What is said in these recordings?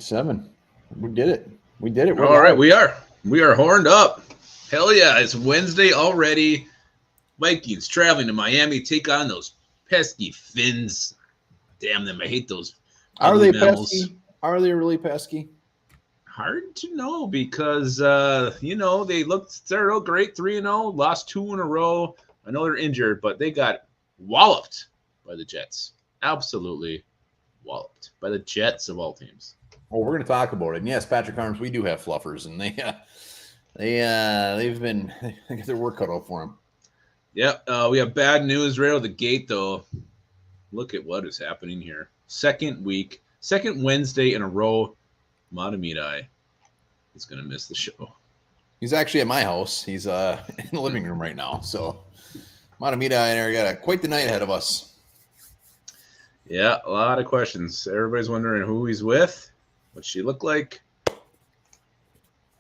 7. We did it. We did it. We're all right. We are horned up. Hell yeah. It's Wednesday already. Vikings traveling to Miami, take on those pesky Finns. Damn them. I hate those. Are they pesky? Are they really pesky? Hard to know because, they started out great 3-0, lost 2 in a row. I know they're injured, but they got walloped by the Jets. Absolutely walloped by the Jets of all teams. Well, we're going to talk about it. And yes, Patrick Arms, we do have fluffers, and they've got their work cut out for them. Yep. We have bad news right out of the gate, though. Look at what is happening here. Second Wednesday in a row, Matamidai is going to miss the show. He's actually at my house. He's in the living room right now. So Matamidai and I got quite the night ahead of us. Yeah, a lot of questions. Everybody's wondering who he's with, what she look like.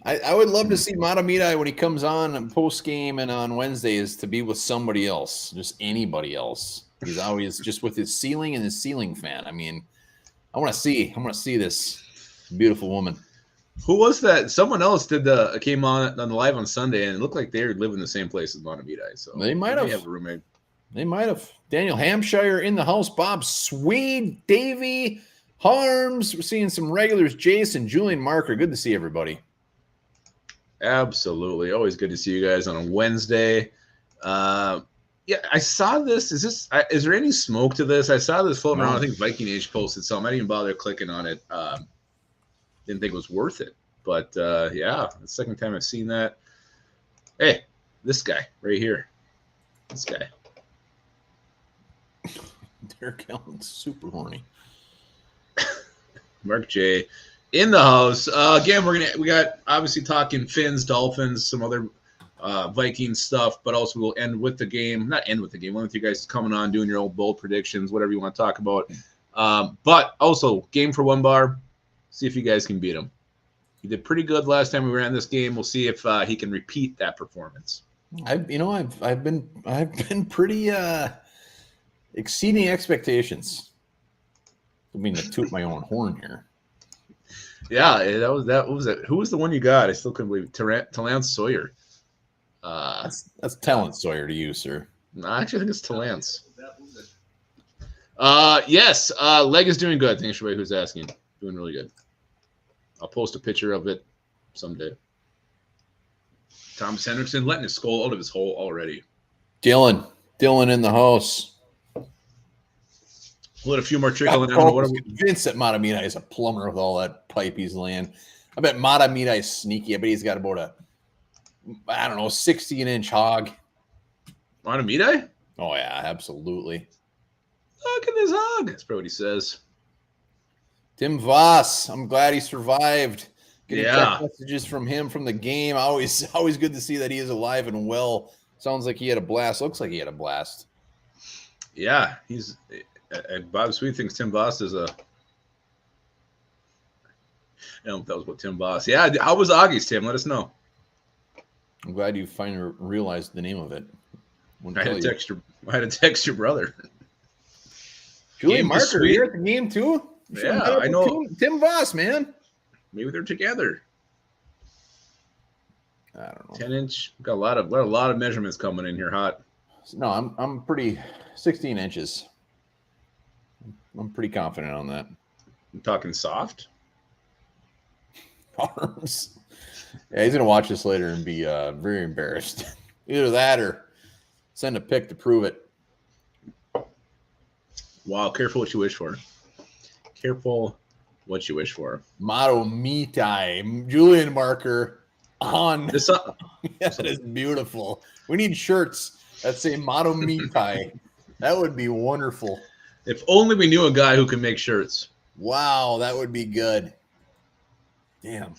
I would love to see Matamidai when he comes on post game and on Wednesdays to be with somebody else, just anybody else. He's always just with his ceiling and his ceiling fan. I mean, I want to see this beautiful woman. Who was that? Someone else came on the live on Sunday, and it looked like they live in the same place as Matamidai. So they might have a roommate. They might have. Daniel Hampshire in the house. Bob Swede, Davey, Harms. We're seeing some regulars. Jason, Julian, Marker. Good to see everybody. Absolutely. Always good to see you guys on a Wednesday. Yeah, I saw this. Is there any smoke to this? I saw this floating around. I think Viking Age posted something. I didn't even bother clicking on it. Didn't think it was worth it. But, yeah, the second time I've seen that. Hey, this guy right here. This guy. Derek Allen's super horny. Mark J. in the house. Again, we got obviously talking Finns, Dolphins, some other Vikings stuff, but also we'll end with the game. Not end with the game. One with you guys coming on, doing your old bold predictions, whatever you want to talk about. But also, game for Onebar. See if you guys can beat him. He did pretty good last time we ran this game. We'll see if he can repeat that performance. I've been pretty exceeding expectations. I mean, to toot my own horn here. Yeah, that was it. Who was the one you got? I still couldn't believe it. Talance Sawyer. That's Talent Sawyer to you, sir. No, I actually think it's Talance. Yes, leg is doing good. Thanks for everybody who's asking. Doing really good. I'll post a picture of it someday. Thomas Hendrickson letting his skull out of his hole already. Dylan in the house. We'll let a few more trickle in. I'm convinced that Matamidai is a plumber with all that pipe he's laying. I bet Matamidai is sneaky. I bet he's got about a 16-inch hog. Matamidai? Oh, yeah, absolutely. Look at this hog. That's probably what he says. Tim Voss, I'm glad he survived. Getting text messages from him from the game. Always good to see that he is alive and well. Sounds like he had a blast. Looks like he had a blast. Yeah, he's Bob Sweet thinks Tim Voss is a. I don't know if that was what Tim Voss. Yeah, how was Augie's, Tim? Let us know. I'm glad you finally realized the name of it. I had to text your brother. Julian Marker, you're at the game too? Yeah, I know. Tim Voss, man. Maybe they're together. I don't know. 10-inch. Got a lot of measurements coming in here hot. No, I'm pretty 16 inches. I'm pretty confident on that. I'm talking soft. Arms. Yeah, he's gonna watch this later and be very embarrassed. Either that or send a pic to prove it. Wow, careful what you wish for. Careful what you wish for. Matamidai, Julian Marker on this. That is beautiful. We need shirts that say Matamidai. That would be wonderful. If only we knew a guy who can make shirts. Wow, that would be good. Damn.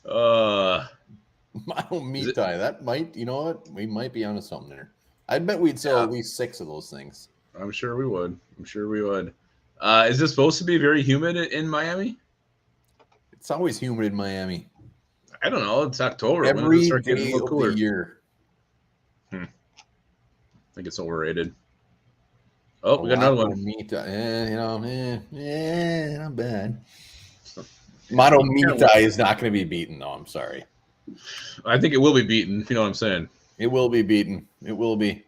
Matamidai. That might, you know what? We might be onto something there. I bet we'd sell at least 6 of those things. I'm sure we would. Is this supposed to be very humid in Miami? It's always humid in Miami. I don't know. It's October. Every day of the year. I think it's overrated. Oh, we got another one. Not bad. Mato Mita is not going to be beaten, though. I'm sorry. I think it will be beaten, if you know what I'm saying. It will be beaten. It will be.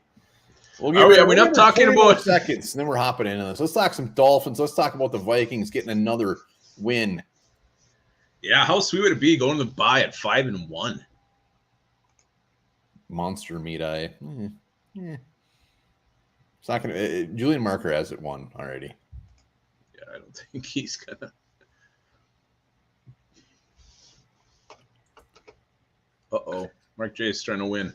Are we not talking about seconds? And then we're hopping into this. Let's talk some Dolphins. Let's talk about the Vikings getting another win. Yeah, how sweet would it be going to the bye at 5-1? Monster meat eye. It's not gonna. Julian Marker has it won already. Yeah, I don't think he's gonna. Mark J's trying to win.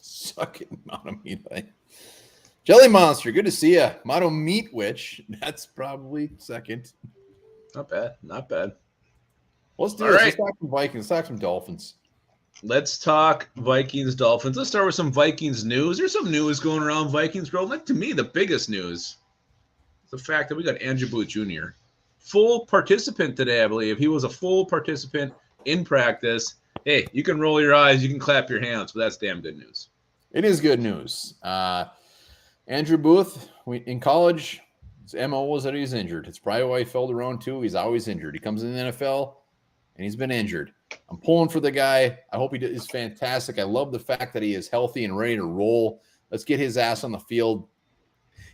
Suck it, Mono Meat eye. Jelly Monster, good to see you. Mono Meat Witch, that's probably second. Not bad, not bad. Let's do this. Let's talk some Vikings. Let's talk some Dolphins. Let's talk Vikings, Dolphins. Let's start with some Vikings news. There's some news going around Vikings world. Like, to me, the biggest news is the fact that we got Andrew Booth Jr. Full participant today, I believe. He was a full participant in practice. Hey, you can roll your eyes, you can clap your hands, but that's damn good news. It is good news. Andrew Booth, in college, his MO was that he's injured. It's probably why he fell to round 2. He's always injured. He comes in the NFL, and he's been injured. I'm pulling for the guy. I hope he is fantastic. I love the fact that he is healthy and ready to roll. Let's get his ass on the field.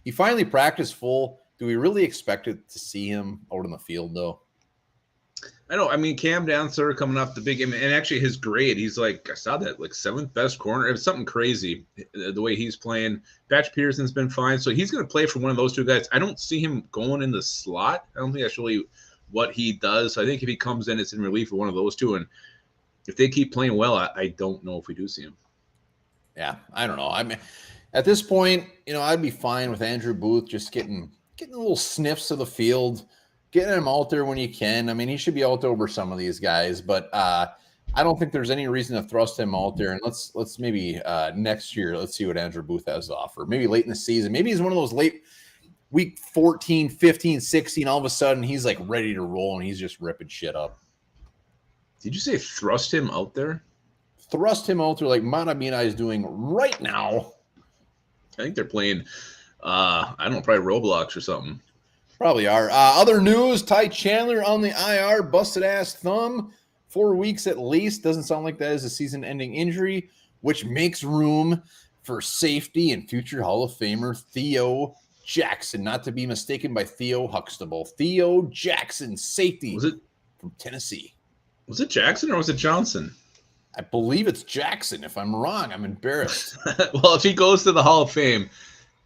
He finally practiced full. Do we really expect to see him out on the field, though? I know. I mean, Cam Dancer coming off the big game, and actually his grade, he's like, I saw that, like 7th best corner. It was something crazy the way he's playing. Batch Pearson's been fine, so he's going to play for one of those two guys. I don't see him going in the slot. I don't think that's really what he does. So I think if he comes in, it's in relief of one of those two. And if they keep playing well, I don't know if we do see him. Yeah, I don't know. I mean, at this point, I'd be fine with Andrew Booth just getting little sniffs of the field, getting him out there when you can. I mean, he should be out over some of these guys, but I don't think there's any reason to thrust him out there. And let's maybe next year, let's see what Andrew Booth has to offer. Maybe late in the season. Maybe he's one of those late week 14, 15, 16, all of a sudden he's like ready to roll and he's just ripping shit up. Did you say thrust him out there? Thrust him out there like Manamina is doing right now. I think they're playing, I don't know, probably Roblox or something. Probably are. Other news, Ty Chandler on the IR, busted ass thumb, 4 weeks at least. Doesn't sound like that is a season-ending injury, which makes room for safety and future Hall of Famer Theo Jackson, not to be mistaken by Theo Huxtable. Theo Jackson, safety from Tennessee. Was it Jackson or was it Johnson? I believe it's Jackson. If I'm wrong, I'm embarrassed. Well, if he goes to the Hall of Fame,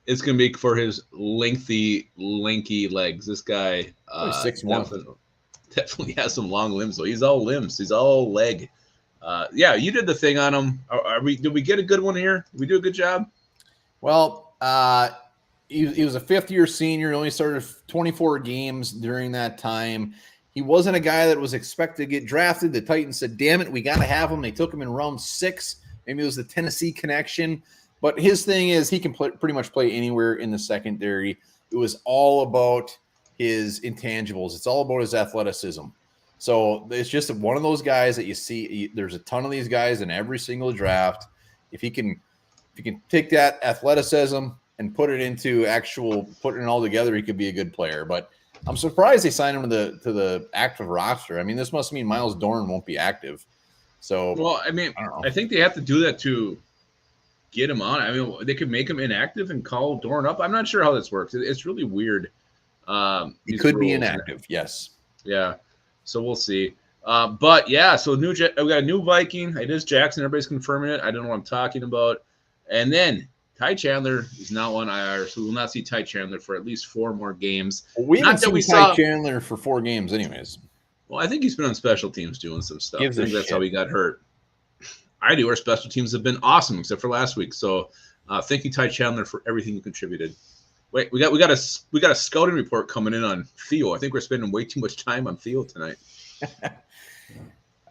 it's going to be for his lanky legs. This guy 6'1". Definitely has some long limbs, though. He's all limbs. He's all leg. Yeah, you did the thing on him. Did we get a good one here? Did we do a good job? Well, he was a fifth-year senior. He only started 24 games during that time. He wasn't a guy that was expected to get drafted. The Titans said, damn it, we got to have him. They took him in round 6. Maybe it was the Tennessee connection. But his thing is he can pretty much play anywhere in the secondary. It was all about his intangibles. It's all about his athleticism. So it's just one of those guys that you see. There's a ton of these guys in every single draft. If you can take that athleticism and put it into putting it all together, he could be a good player. But I'm surprised they signed him to the active roster. I mean, this must mean Miles Dorn won't be active. So, well, I mean, I think they have to do that to get him on. I mean, they could make him inactive and call Dorn up. I'm not sure how this works. It's really weird. He could be inactive. Yes. Yeah. So we'll see. But yeah, so we got a new Viking. It is Jackson. Everybody's confirming it. I don't know what I'm talking about. And then Ty Chandler is now on IR, so we will not see Ty Chandler for at least 4 more games. Well, we haven't seen Ty Chandler for 4 games anyways. Well, I think he's been on special teams doing some stuff. I think that's how he got hurt. I do. Our special teams have been awesome, except for last week. So thank you, Ty Chandler, for everything you contributed. Wait, we got a scouting report coming in on Theo. I think we're spending way too much time on Theo tonight.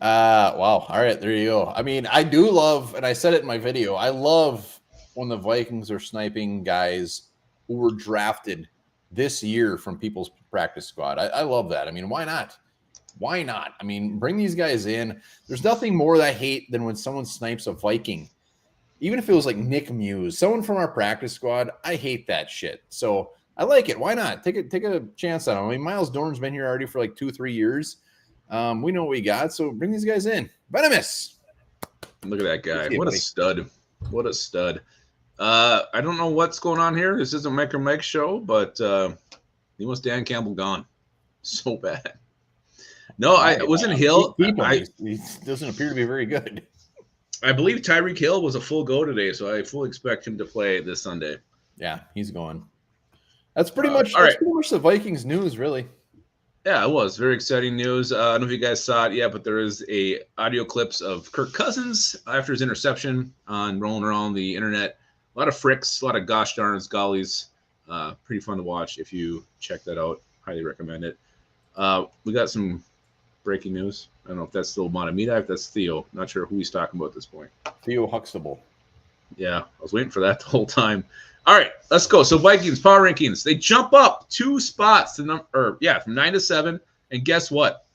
Wow. All right, there you go. I mean, I do love, and I said it in my video, I love when the Vikings are sniping guys who were drafted this year from people's practice squad. I love that. I mean, why not? Why not? I mean, bring these guys in. There's nothing more that I hate than when someone snipes a Viking. even if it was like Nick Muse, someone from our practice squad, I hate that shit. So I like it. Why not? Take a chance on him. I mean, Miles Dorn's been here already for like 2-3 years. We know what we got, so bring these guys in. Venomous. Look at that guy. What a stud. What a stud. I don't know what's going on here. This isn't Mike or Mike's show, but he wants Dan Campbell gone. So bad. No, it wasn't Hill. He doesn't appear to be very good. I believe Tyreek Hill was a full go today, so I fully expect him to play this Sunday. Yeah, he's going. That's pretty much pretty much the Vikings news, really. Yeah, it was very exciting news. I don't know if you guys saw it yet, but there is a audio clips of Kirk Cousins after his interception on rolling around the internet. A lot of fricks, a lot of gosh darns, gollies. Pretty fun to watch if you check that out. Highly recommend it. We got some breaking news. I don't know if that's still Montemita, if that's Theo. Not sure who he's talking about at this point. Theo Huxtable. Yeah, I was waiting for that the whole time. All right, let's go. So Vikings power rankings. They jump up 2 spots to from 9 to 7. And guess what?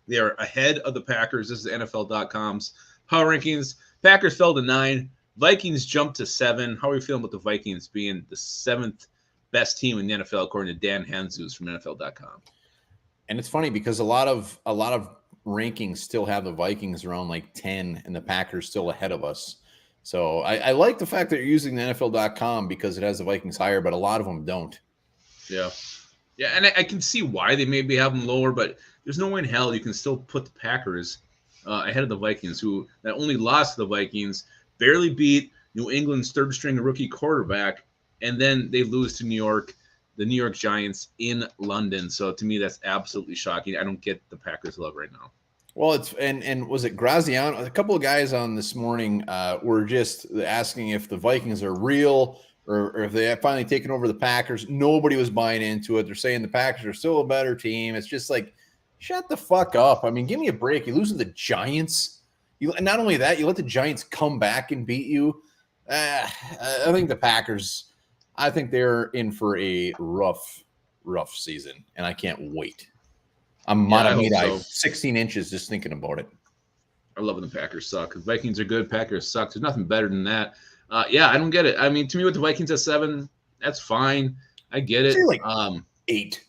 They are ahead of the Packers. This is NFL.com's power rankings. Packers fell to 9. Vikings jumped to 7. How are we feeling about the Vikings being the 7th best team in the NFL according to Dan Hanzus from NFL.com? And it's funny because a lot of rankings still have the Vikings around like 10 and the Packers still ahead of us. So I like the fact that you're using the NFL.com because it has the Vikings higher, but a lot of them don't. Yeah. Yeah, and I can see why they maybe have them lower, but there's no way in hell you can still put the Packers ahead of the Vikings, who not only lost to the Vikings, barely beat New England's third-string rookie quarterback, and then they lose to New York, the New York Giants in London. So to me, that's absolutely shocking. I don't get the Packers love right now. Well, it's and was it Graziano? A couple of guys on this morning were just asking if the Vikings are real or if they have finally taken over the Packers. Nobody was buying into it. They're saying the Packers are still a better team. It's just like, shut the fuck up. I mean, give me a break. You lose to the Giants. Not only that, you let the Giants come back and beat you. I think the Packers, I think they're in for a rough season, and I can't wait. I'm Montemita, 16 inches just thinking about it. I love when the Packers suck. The Vikings are good. Packers suck. There's nothing better than that. I don't get it. I mean, to me, with the Vikings at 7, that's fine. I get it. Like 8.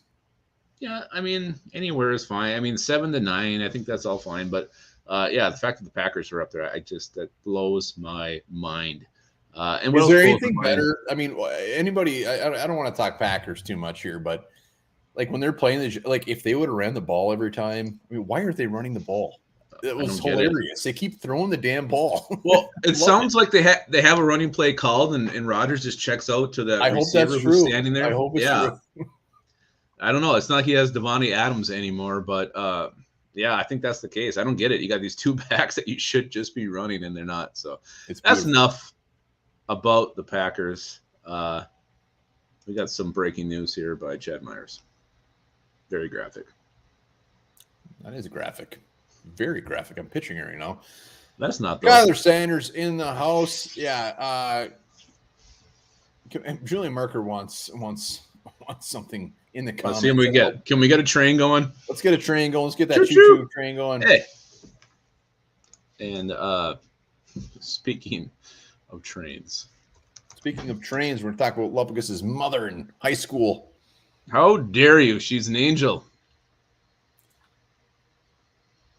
Yeah, I mean, anywhere is fine. I mean, 7 to 9, I think that's all fine. But the fact that the Packers are up there, that blows my mind. And is there anything better? I mean, anybody? I don't want to talk Packers too much here, but like when they're playing, if they would have ran the ball every time, I mean, why aren't they running the ball? It was hilarious. They keep throwing the damn ball. Well, it sounds like they have a running play called, and Rodgers just checks out to the receiver who's standing there. I hope it's true. I don't know. It's not like he has Devontae Adams anymore, but I think that's the case. I don't get it. You got these 2 backs that you should just be running, and they're not. So that's enough about the Packers. We got some breaking news here by Chad Myers. Very graphic. That is graphic. Very graphic. I'm picturing it right now. That's not Skylar Sanders in the house. Yeah. Julian Merker wants something in the comments. Let's see can we get a train going? Let's get a train going. Let's get that choo-choo train going. Hey. And speaking of trains. We're going to talk about Lupagus' mother in high school. How dare you? She's an angel.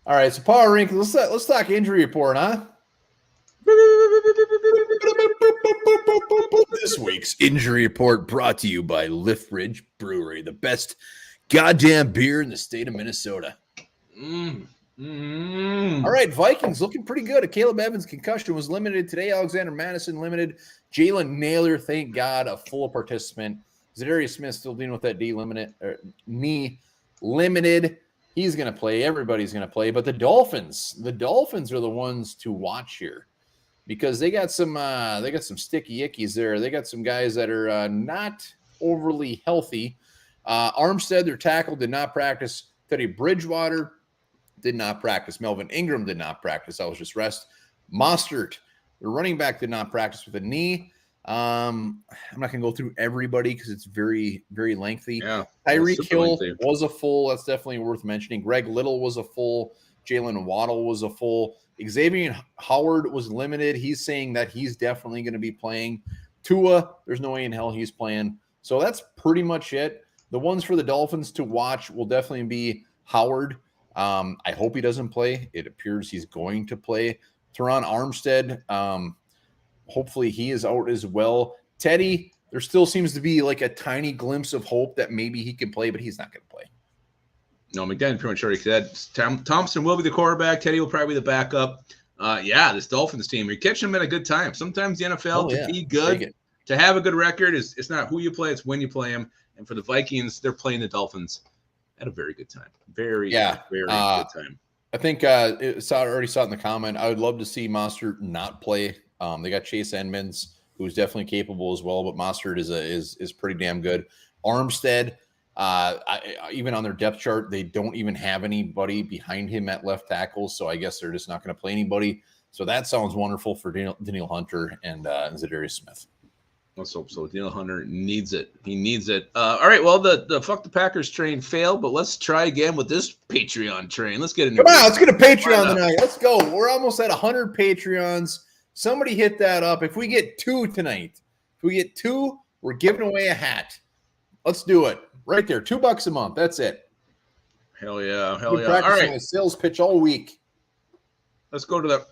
All right, so power rankings. Let's talk injury report, huh? This week's injury report brought to you by Liftbridge Brewery, the best goddamn beer in the state of Minnesota. All right, Vikings looking pretty good. Caleb Evans' concussion was limited today. Alexander Madison limited. Jalen Naylor, thank God, a full participant. Zadarius Smith still dealing with that knee limited. He's going to play. Everybody's going to play. But the Dolphins are the ones to watch here because they got some sticky ickies there. They got some guys that are not overly healthy. Armstead, their tackle, did not practice. Teddy Bridgewater did not practice. Melvin Ingram did not practice. That was just rest. Mostert, the running back, did not practice with a knee. I'm not going to go through everybody because it's very, very lengthy. Yeah, Tyreek Hill was a full. That's definitely worth mentioning. Greg Little was a full. Jalen Waddle was a full. Xavier Howard was limited. He's saying that he's definitely going to be playing. Tua, there's no way in hell he's playing. So that's pretty much it. The ones for the Dolphins to watch will definitely be Howard. I hope he doesn't play. It appears he's going to play. Teron Armstead, hopefully he is out as well. Teddy, there still seems to be like a tiny glimpse of hope that maybe he can play, but he's not going to play. No, McDaniel pretty much already said Thompson will be the quarterback. Teddy will probably be the backup. This Dolphins team, you're catching them at a good time. Sometimes the NFL, to be good, to have a good record, it's not who you play, it's when you play them. And for the Vikings, they're playing the Dolphins at a very good time. Very good time. I think already saw it in the comment. I would love to see Mostert not play. They got Chase Edmonds, who's definitely capable as well, but Mostert is pretty damn good. Armstead, even on their depth chart, they don't even have anybody behind him at left tackle, so I guess they're just not going to play anybody. So that sounds wonderful for Daniel Hunter and Zadarius Smith. Let's hope so. Daniel Hunter needs it. He needs it. All right, well, the Fuck the Packers train failed, but let's try again with this Patreon train. Let's get into Come on, let's get a Patreon tonight. Let's go. We're almost at 100 Patreons. Somebody hit that up. If we get 2 tonight, we're giving away a hat. Let's do it. Right there, $2 a month. That's it. Hell yeah. All right. A sales pitch all week. Let's go to the.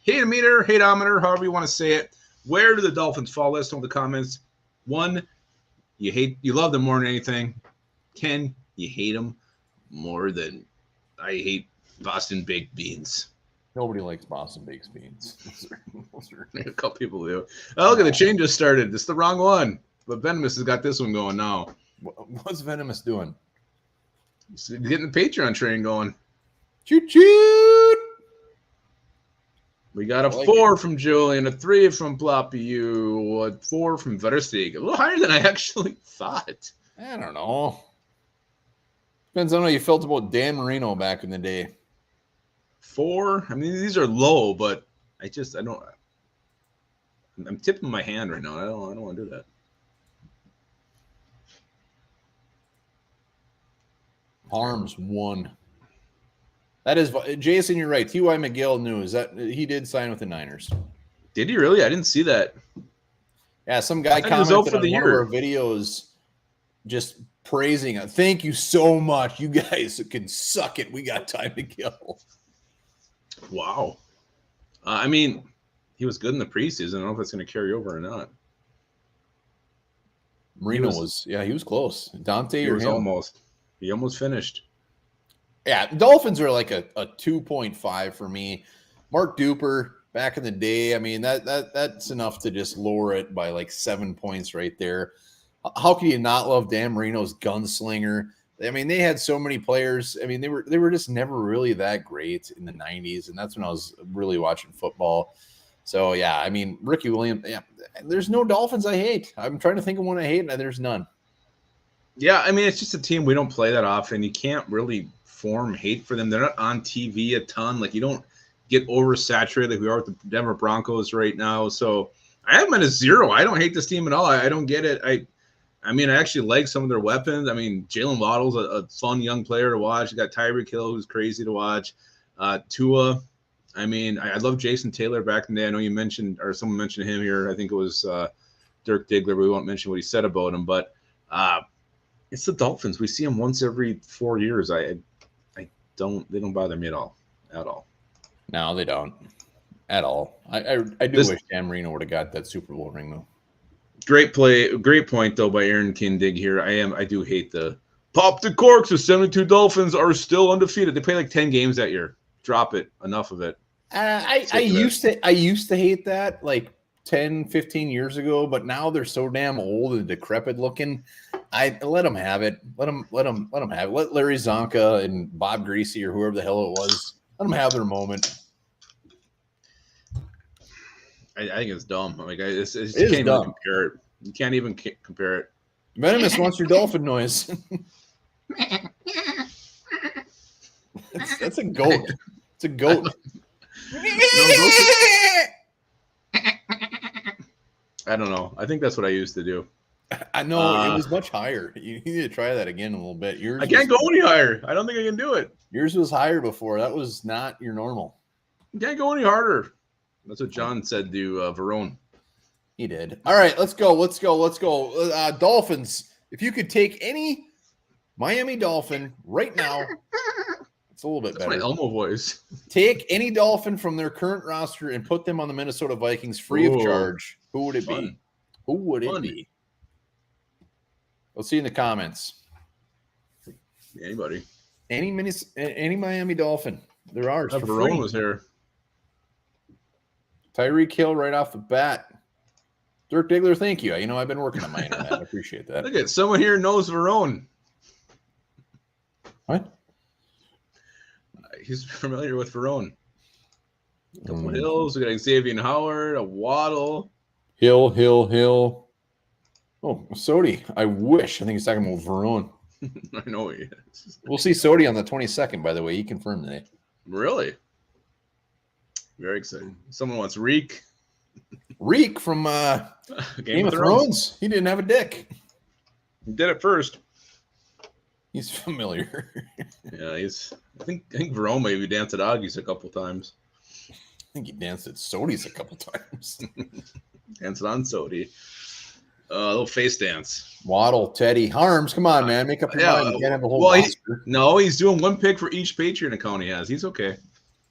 Hate-ometer, however you want to say it. Where do the Dolphins fall? Let us know in the comments. 1, you love them more than anything. 10, you hate them more than I hate Boston baked beans. Nobody likes Boston baked beans. A couple people do. Oh, look at the chain just started. It's the wrong one. But Venomous has got this one going now. What's Venomous doing? He's getting the Patreon train going. Choo-choo! We got a 4 from Julian, a 3 from Ploppy U, a 4 from Verstig. A little higher than I actually thought. I don't know. Depends on how you felt about Dan Marino back in the day. 4. I mean, these are low, but I don't. I'm tipping my hand right now. I don't want to do that. Arms 1. That is, Jason, you're right. T.Y. McGill news that he did sign with the Niners. Did he really? I didn't see that. Yeah, some guy commented on one of our videos just praising it. Thank you so much. You guys can suck it. We got time to kill. Wow. I mean, he was good in the preseason. I don't know if that's going to carry over or not. Marino he was close. Dante or him? He almost finished. Yeah, Dolphins are like a 2.5 for me. Mark Duper back in the day, I mean, that's enough to just lower it by like 7 points right there. How can you not love Dan Marino's gunslinger? I mean, they had so many players. I mean, they were just never really that great in the 90s, and that's when I was really watching football. So, yeah, I mean, Ricky Williams, yeah, there's no Dolphins I hate. I'm trying to think of one I hate, and there's none. Yeah, I mean, it's just a team we don't play that often. You can't really form hate for them. They're not on TV a ton. Like, you don't get oversaturated like we are with the Denver Broncos right now. So I have them at a 0. I don't hate this team at all. I don't get it. I mean, I actually like some of their weapons. I mean, Jalen Waddle's a fun young player to watch. You got Tyreek Hill, who's crazy to watch. Tua. I mean, I love Jason Taylor back in the day. I know you mentioned, or someone mentioned him here. I think it was Dirk Diggler. We won't mention what he said about him, but it's the Dolphins. We see them once every 4 years. They don't bother me at all. No, they don't at all. I do wish Dan Marino would have got that Super Bowl ring though. Great point though by Aaron Kindig here. I do hate the pop the corks. The 72 Dolphins are still undefeated. They played like 10 games that year. Drop it. Enough of it. I used to hate that like 10, 15 years ago, but now they're so damn old and decrepit looking. I let them have it. Let them have it. Let Larry Zonka and Bob Greasy or whoever the hell it was, let them have their moment. I think it's dumb. Like you can't even compare it. You can't even compare it. Venomous wants your dolphin noise. That's a goat. It's a goat. I don't know. I think that's what I used to do. I know it was much higher. You need to try that again a little bit. I can't go any higher. I don't think I can do it. Yours was higher before. That was not your normal. I can't go any harder. That's what John said to Verone. He did. All right, let's go. Dolphins. If you could take any Miami Dolphin right now, it's a little bit better. That's my Elmo voice. Take any Dolphin from their current roster and put them on the Minnesota Vikings free of charge. Who would it be? Who would it be? Let's see in the comments. Anybody. Any Miami Dolphin. There are. Verone was here. Tyreek Hill right off the bat. Dirk Diggler, thank you. I've been working on my internet. I appreciate that. Look at someone here knows Verone. What? He's familiar with Verone. A couple Hills. We got Xavier Howard, a Waddle. Hill. Oh, Sodi. I wish. I think he's talking about Verone. I know he is. We'll see Sodi on the 22nd, by the way. He confirmed today. Really? Very exciting. Someone wants Reek. Reek from Game of Thrones. He didn't have a dick. He did it first. He's familiar. Yeah, I think Verone maybe danced at Augie's a couple times. I think he danced at Sodi's a couple times. Danced on Sodi. A little face dance. Waddle, Teddy, Harms. Come on, man. Make up your mind. You can't have a whole roster. He's doing one pick for each Patreon account he has. He's okay.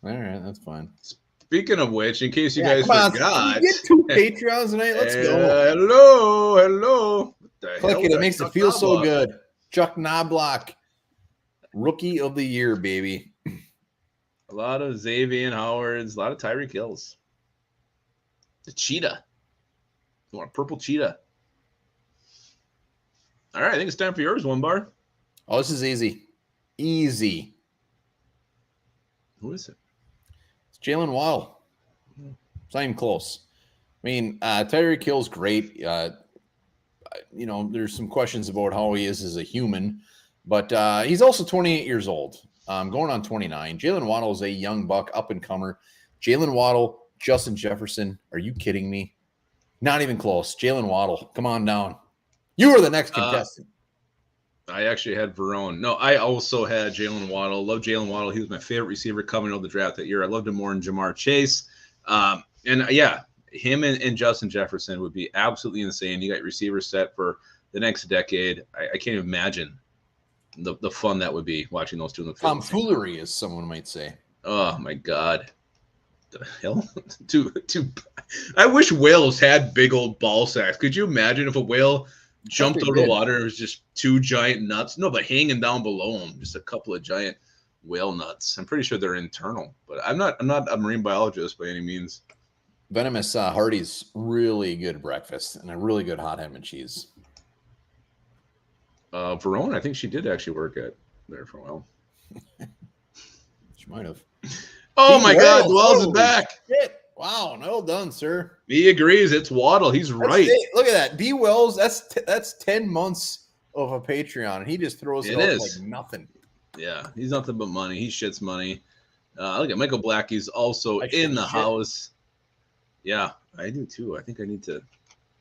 All right, that's fine. Speaking of which, in case you guys forgot. Get 2 Patreons tonight. Let's go. Hello. Click it. It makes it feel so good. Chuck Knobloch, Rookie of the Year, baby. A lot of Xavier Howards, a lot of Tyreek Hills. The cheetah. You want a purple cheetah? All right, I think it's time for yours, Onebar. Oh, this is easy. Easy. Who is it? It's Jalen Waddle. It's not even close. I mean, Tyreek Hill's great. There's some questions about how he is as a human, but he's also 28 years old, going on 29. Jalen Waddle is a young buck, up-and-comer. Jalen Waddle, Justin Jefferson. Are you kidding me? Not even close. Jalen Waddle, come on down. You were the next contestant. I actually had Verone. No, I also had Jalen Waddle. Love Jalen Waddle. He was my favorite receiver coming out of the draft that year. I loved him more than Jamar Chase. Him and Justin Jefferson would be absolutely insane. You got receivers set for the next decade. I can't even imagine the fun that would be watching those two in the field. Tomfoolery, as someone might say. Oh, my God. The hell? I wish whales had big old ball sacks. Could you imagine if a whale jumped out of the water and it was just 2 giant nuts? No, but hanging down below them, just a couple of giant whale nuts. I'm pretty sure they're internal, but I'm not a marine biologist by any means. Venomous Hardy's really good breakfast and a really good hot ham and cheese. Verone, I think she did actually work at there for a while. She might have. Oh my God, Wells is back. Shit. Wow, well done, sir. He agrees. It's Waddle. He's right. Look at that. D. Wells, that's 10 months of a Patreon, and he just throws it out like nothing. Yeah, he's nothing but money. He shits money. Look at Michael Blackie's also in the house. Yeah, I do too. I think I need to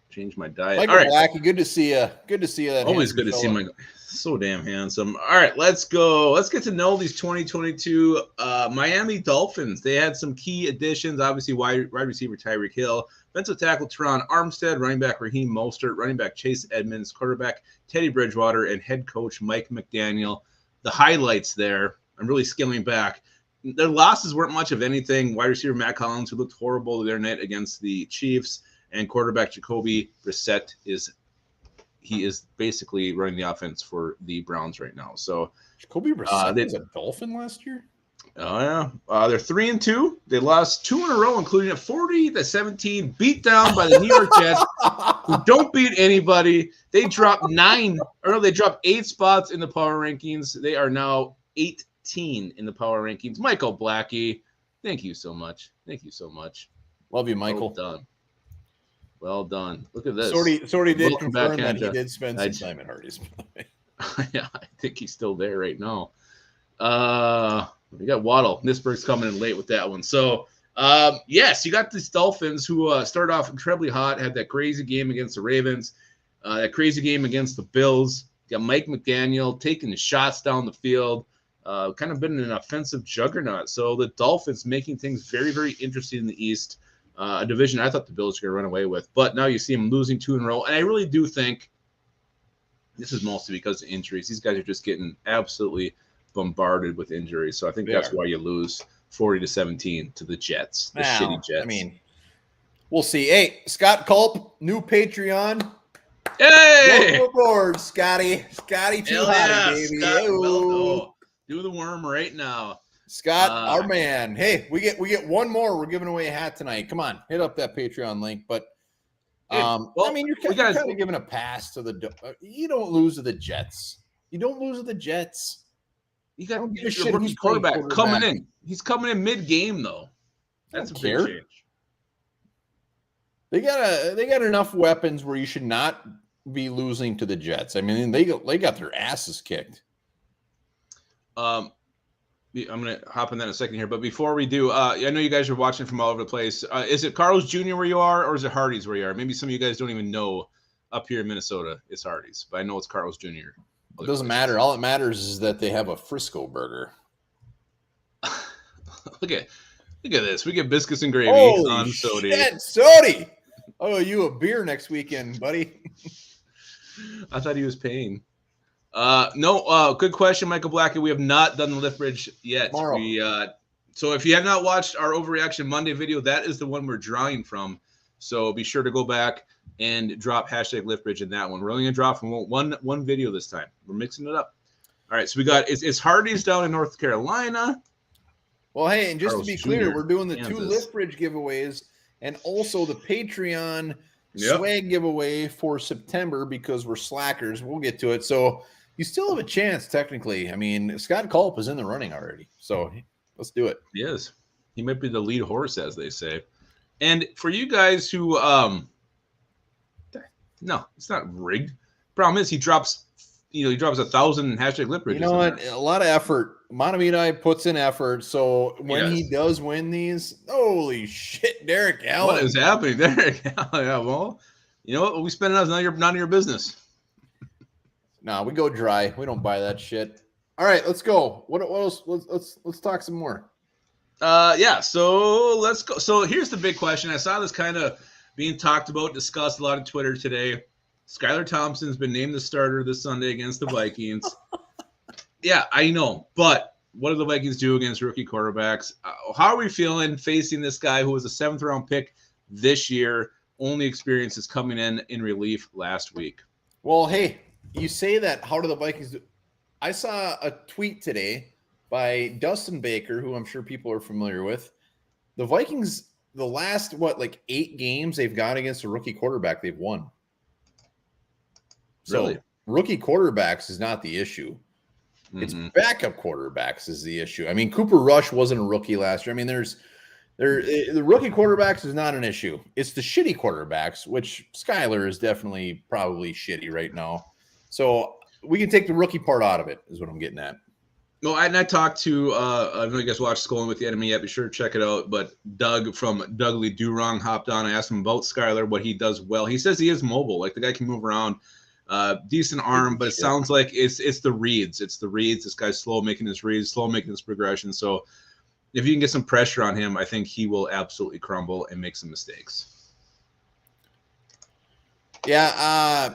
change my diet. Michael Blackie, good to see you. Good to see you. Always good to see Michael. So damn handsome. All right, let's go. Let's get to know these 2022 Miami Dolphins. They had some key additions. Obviously, wide receiver Tyreek Hill, defensive tackle Teron Armstead, running back Raheem Mostert, running back Chase Edmonds, quarterback Teddy Bridgewater, and head coach Mike McDaniel. The highlights there, I'm really scaling back. Their losses weren't much of anything. Wide receiver Matt Collins, who looked horrible their night against the Chiefs, and quarterback Jacoby Brissett is basically running the offense for the Browns right now. So Jacoby Brissett was a Dolphin last year. Oh yeah, they're 3-2. They lost 2 in a row, including a 40-17 beatdown by the New York Jets, who don't beat anybody. They dropped 8 spots in the power rankings. They are now 18 in the power rankings. Michael Blackie, thank you so much. Thank you so much. Love you, Michael. Well done. Look at this. Sorty did confirm that he did spend some time at Hardy's. Yeah, I think he's still there right now. We got Waddle. Nisberg's coming in late with that one. So, yes, you got these Dolphins who started off incredibly hot, had that crazy game against the Ravens. That crazy game against the Bills. Got Mike McDaniel taking the shots down the field. Kind of been an offensive juggernaut. So the Dolphins making things very, very interesting in the East. A division I thought the Bills were going to run away with. But now you see them losing 2 in a row. And I really do think this is mostly because of injuries. These guys are just getting absolutely bombarded with injuries. So I think that's why you lose 40-17 to the Jets, the shitty Jets. I mean, we'll see. Hey, Scott Culp, new Patreon. Hey! Welcome aboard, Scotty. Scotty too hot, baby. Scott, well, do the worm right now. Scott, our man. Hey, we get one more. We're giving away a hat tonight. Come on, hit up that Patreon link. But I mean, you're kind of giving a pass to the. You don't lose to the Jets. You don't lose to the Jets. You got a rookie quarterback coming in. He's coming in mid-game though. That's a big change. They got enough weapons where you should not be losing to the Jets. I mean, they got their asses kicked. I'm gonna hop in that in a second here, but before we do, I know you guys are watching from all over the place. Is it Carl's Jr. where you are, or is it Hardee's where you are? Maybe some of you guys don't even know. Up here in Minnesota, it's Hardee's, but I know it's Carl's Jr. It doesn't matter. All that matters is that they have a Frisco burger. Look at this. We get biscuits and gravy on Sody. Sody! Oh, you a beer next weekend, buddy. I thought he was paying. No, good question, Michael Blackett. We have not done the lift bridge yet. So if you have not watched our Overreaction Monday video, that is the one we're drawing from. So be sure to go back and drop hashtag lift bridge in that one. We're only going to drop from one video this time. We're mixing it up. All right, so we got it's Hardee's down in North Carolina. Well, hey, and just to be clear, we're doing the Kansas. 2 lift bridge giveaways and also the Patreon swag giveaway for September because we're slackers. We'll get to it. So you still have a chance, technically. I mean, Scott Culp is in the running already. So let's do it. He is. He might be the lead horse, as they say. And for you guys who no, it's not rigged. Problem is he drops 1,000 hashtag lip bridges. You know what? A lot of effort. Montemita puts in effort. So when he does win these, holy shit, Derek Allen. What is happening, Derek Allen? Yeah, well, you know what? We spend it on none of your business. No, we go dry. We don't buy that shit. All right, let's go. What else? Let's talk some more. So let's go. So here's the big question. I saw this kind of being talked about, discussed a lot on Twitter today. Skylar Thompson's been named the starter this Sunday against the Vikings. Yeah, I know. But what do the Vikings do against rookie quarterbacks? How are we feeling facing this guy who was a 7th-round pick this year? Only experience is coming in relief last week. Well, hey, you say that. How do the Vikings do? I saw a tweet today by Dustin Baker, who I'm sure people are familiar with. The Vikings, the last, 8 games they've got against a rookie quarterback, they've won. So really? Rookie quarterbacks is not the issue. It's backup quarterbacks is the issue. I mean, Cooper Rush wasn't a rookie last year. I mean, the rookie quarterbacks is not an issue. It's the shitty quarterbacks, which Skylar is definitely probably shitty right now. So we can take the rookie part out of it is what I'm getting at. No, I talked to, I don't know if you guys watched Schooling with the Enemy yet. Be sure to check it out. But Doug from Dougly Durong hopped on. I asked him about Skylar, what he does well. He says he is mobile. Like, the guy can move around. Decent arm, but it sounds like it's the reads. It's the reads. This guy's slow making his reads, slow making his progression. So if you can get some pressure on him, I think he will absolutely crumble and make some mistakes. Yeah,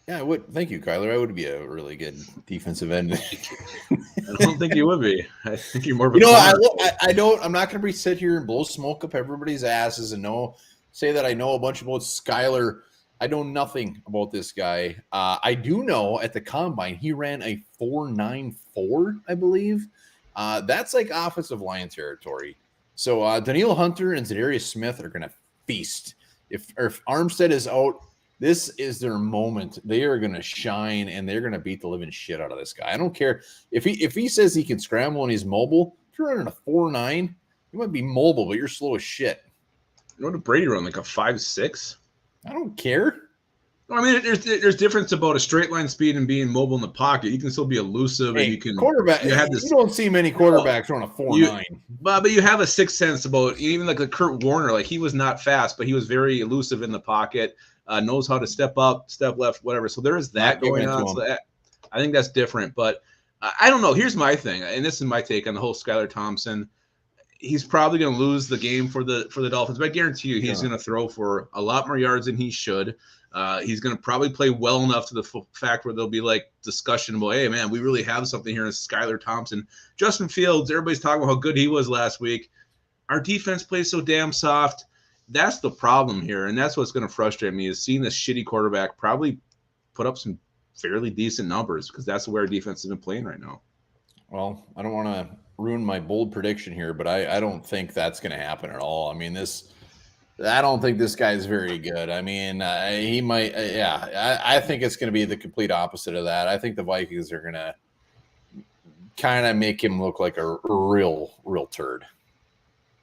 I would. Thank you, Kyler. I would be a really good defensive end. I don't think you would be. I think you're more of a I don't. I'm not going to sit here and blow smoke up everybody's asses and say that I know a bunch about Skyler. I know nothing about this guy. I do know at the combine he ran a 4.94, I believe. That's like offensive line territory. So Danielle Hunter and Zadarius Smith are going to feast. If Armstead is out, this is their moment. They are going to shine, and they're going to beat the living shit out of this guy. I don't care if he says he can scramble and he's mobile. If you're running a 4.9, you might be mobile, but you're slow as shit. You know what did Brady run, like a 5.6? I don't care. I mean, there's difference about a straight line speed and being mobile in the pocket. You can still be elusive, and you can quarterback. You have this. You don't see many quarterbacks on a 4.9. But you have a sixth sense about even like a Kurt Warner. Like he was not fast, but he was very elusive in the pocket. Knows how to step up, step left, whatever. So there is that going on. So I think that's different. But I don't know. Here's my thing, and this is my take on the whole Skylar Thompson. He's probably going to lose the game for the Dolphins, but I guarantee you he's going to throw for a lot more yards than he should. He's going to probably play well enough to the fact where there'll be like discussion about, hey, man, we really have something here in Skylar Thompson. Justin Fields, everybody's talking about how good he was last week. Our defense plays so damn soft. That's the problem here, and that's what's going to frustrate me is seeing this shitty quarterback probably put up some fairly decent numbers because that's where our defense has been playing right now. Well, I don't want to ruin my bold prediction here, but I don't think that's going to happen at all. I mean, I don't think this guy's very good. I mean, he might, I think it's going to be the complete opposite of that. I think the Vikings are going to kind of make him look like a real turd.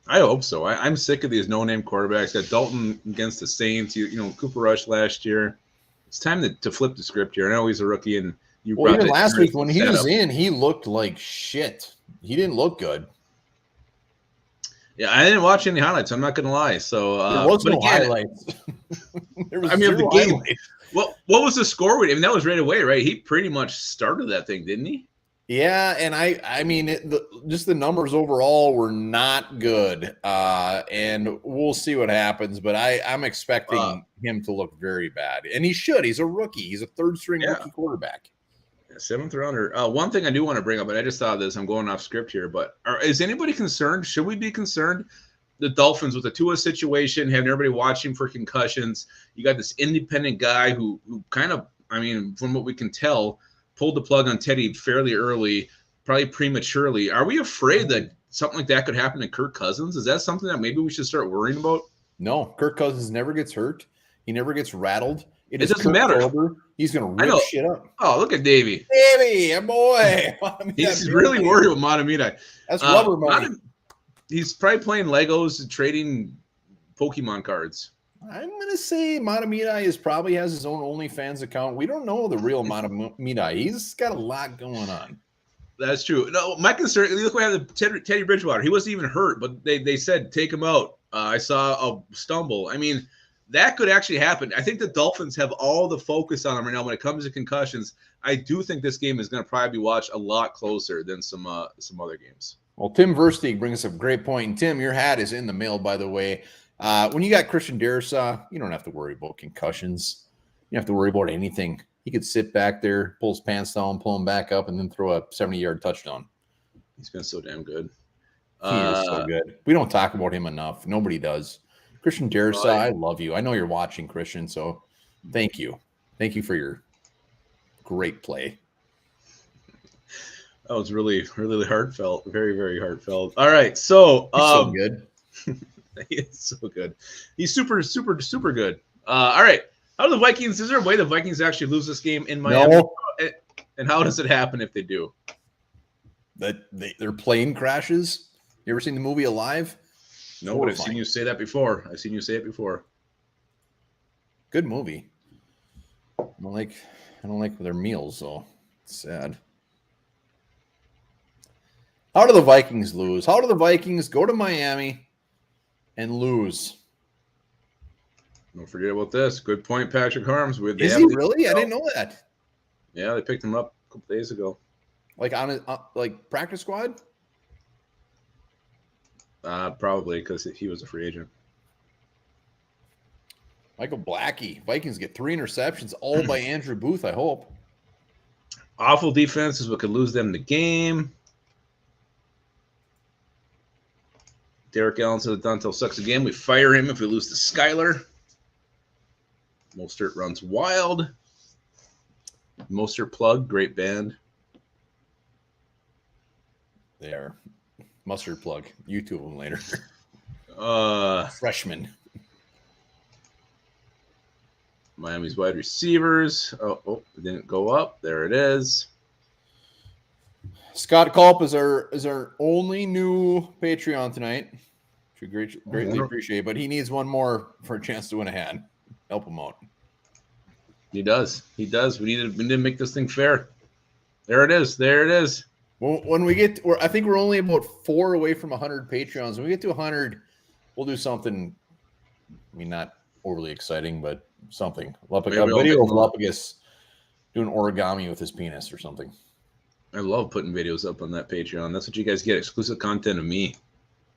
I hope so. I'm sick of these no-name quarterbacks. Got Dalton against the Saints. Cooper Rush last year. It's time to flip the script here. I know he's a rookie, and even last week when he was in, he looked like shit. He didn't look good. Yeah, I didn't watch any highlights. I'm not going to lie. So there was no highlights. There was the game. Highlights. What was the score? I mean, that was right away, right? He pretty much started that thing, didn't he? Yeah, and I mean, just the numbers overall were not good, and we'll see what happens. But I'm expecting him to look very bad, and he should. He's a rookie. He's a third-string rookie quarterback. Seventh rounder. One thing I do want to bring up, and I just thought of this. I'm going off script here, but is anybody concerned? Should we be concerned? The Dolphins with the Tua situation, having everybody watching for concussions. You got this independent guy who kind of, I mean, from what we can tell, pulled the plug on Teddy fairly early, probably prematurely. Are we afraid that something like that could happen to Kirk Cousins? Is that something that maybe we should start worrying about? No, Kirk Cousins never gets hurt. He never gets rattled. It doesn't matter. He's going to rip shit up. Oh, look at Davey. Davey, boy. He's really worried about Matamida. That's rubber money. He's probably playing Legos and trading Pokemon cards. I'm going to say Matamida probably has his own OnlyFans account. We don't know the real Matamida. He's got a lot going on. That's true. No, my concern, look what happened to Teddy Bridgewater. He wasn't even hurt, but they said, take him out. I saw a stumble. I mean, that could actually happen. I think the Dolphins have all the focus on them right now when it comes to concussions. I do think this game is going to probably be watched a lot closer than some other games. Well, Tim Versteeg brings up a great point. And Tim, your hat is in the mail, by the way. When you got Christian Darrisaw, you don't have to worry about concussions. You don't have to worry about anything. He could sit back there, pull his pants down, pull him back up, and then throw a 70-yard touchdown. He's been so damn good. He is so good. We don't talk about him enough. Nobody does. Christian Darrisaw, I love you. I know you're watching, Christian, so thank you. Thank you for your great play. That was really, really heartfelt. Very, very heartfelt. All right, so so good. He is so good. He's super, super, super good. All right. How do the Vikings? Is there a way the Vikings actually lose this game in Miami? No. And how does it happen if they do? That their plane crashes. You ever seen the movie Alive? No, but I've seen you say that before. Good movie. I don't like their meals, though. It's sad. How do the Vikings lose? How do the Vikings go to Miami and lose? Don't forget about this. Good point, Patrick Harms. Is he really? I didn't know that. Yeah, they picked him up a couple days ago. Like on a practice squad? Probably because he was a free agent. Michael Blackie. Vikings get 3 interceptions, all by Andrew Booth, I hope. Awful defense is what could lose them the game. Derek Allen says Dontel sucks again. We fire him if we lose to Skyler. Mostert runs wild. Mostert plug, great band. There. Mustard plug. YouTube them later. Freshman. Miami's wide receivers. Oh, it didn't go up. There it is. Scott Culp is our only new Patreon tonight. Which we greatly appreciate. But he needs one more for a chance to win a hat. Help him out. He does. He does. We need to make this thing fair. There it is. There it is. Well, when we get, I think we're only about 4 away from 100 Patreons. When we get to 100, we'll do something. I mean, not overly exciting, but something. A video of Lupagus doing origami with his penis or something. I love putting videos up on that Patreon. That's what you guys get, exclusive content of me.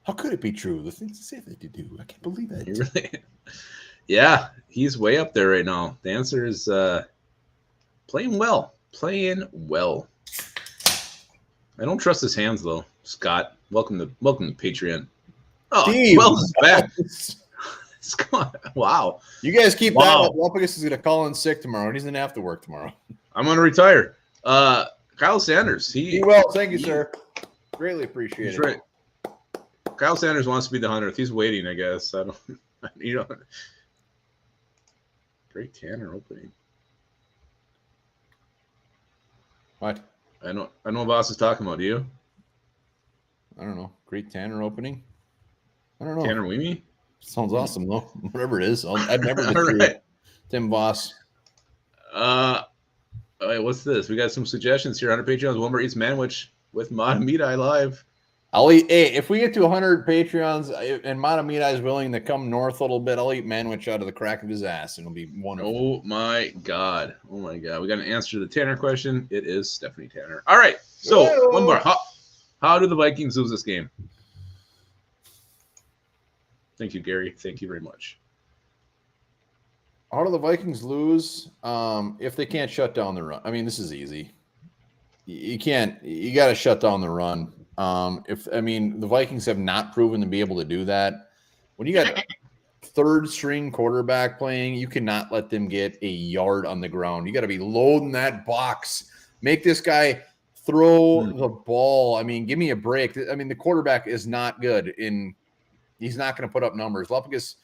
How could it be true? The things to say that you do. I can't believe it. Really? Yeah, he's way up there right now. The answer is playing well. Playing well. I don't trust his hands though. Scott, welcome to Patreon. Oh, Steve. Wells is back. Wow. You guys keep that up. Lupagus is gonna call in sick tomorrow, and he's gonna have to work tomorrow. I'm gonna retire. Kyle Sanders. He will. Thank you, sir. Greatly appreciate it. Right. Kyle Sanders wants to be the 100th. He's waiting, I guess. I don't. You know. Great Tanner opening. What? I know what Boss is talking about. Do you? I don't know. Great Tanner opening. I don't know. Tanner Weemy? Sounds awesome though. Whatever it is, I've never been through right. Tim Voss. What's this? We got some suggestions here on our Patreon. One more eats manwich with Matamita live. I'll eat. Hey, if we get to 100 Patreons and Matamita is willing to come north a little bit, I'll eat manwich out of the crack of his ass, and it'll be wonderful. Oh my god! Oh my god! We got an answer to the Tanner question. It is Stephanie Tanner. All right. So Hello. one more. How do the Vikings lose this game? Thank you, Gary. Thank you very much. How do the Vikings lose? If they can't shut down the run. I mean, this is easy. You can't. You got to shut down the run. The Vikings have not proven to be able to do that. When you got third string quarterback playing, you cannot let them get a yard on the ground. You got to be loading that box. Make this guy throw the ball. I mean, give me a break. I mean, the quarterback is not good, and he's not going to put up numbers. Lupagus,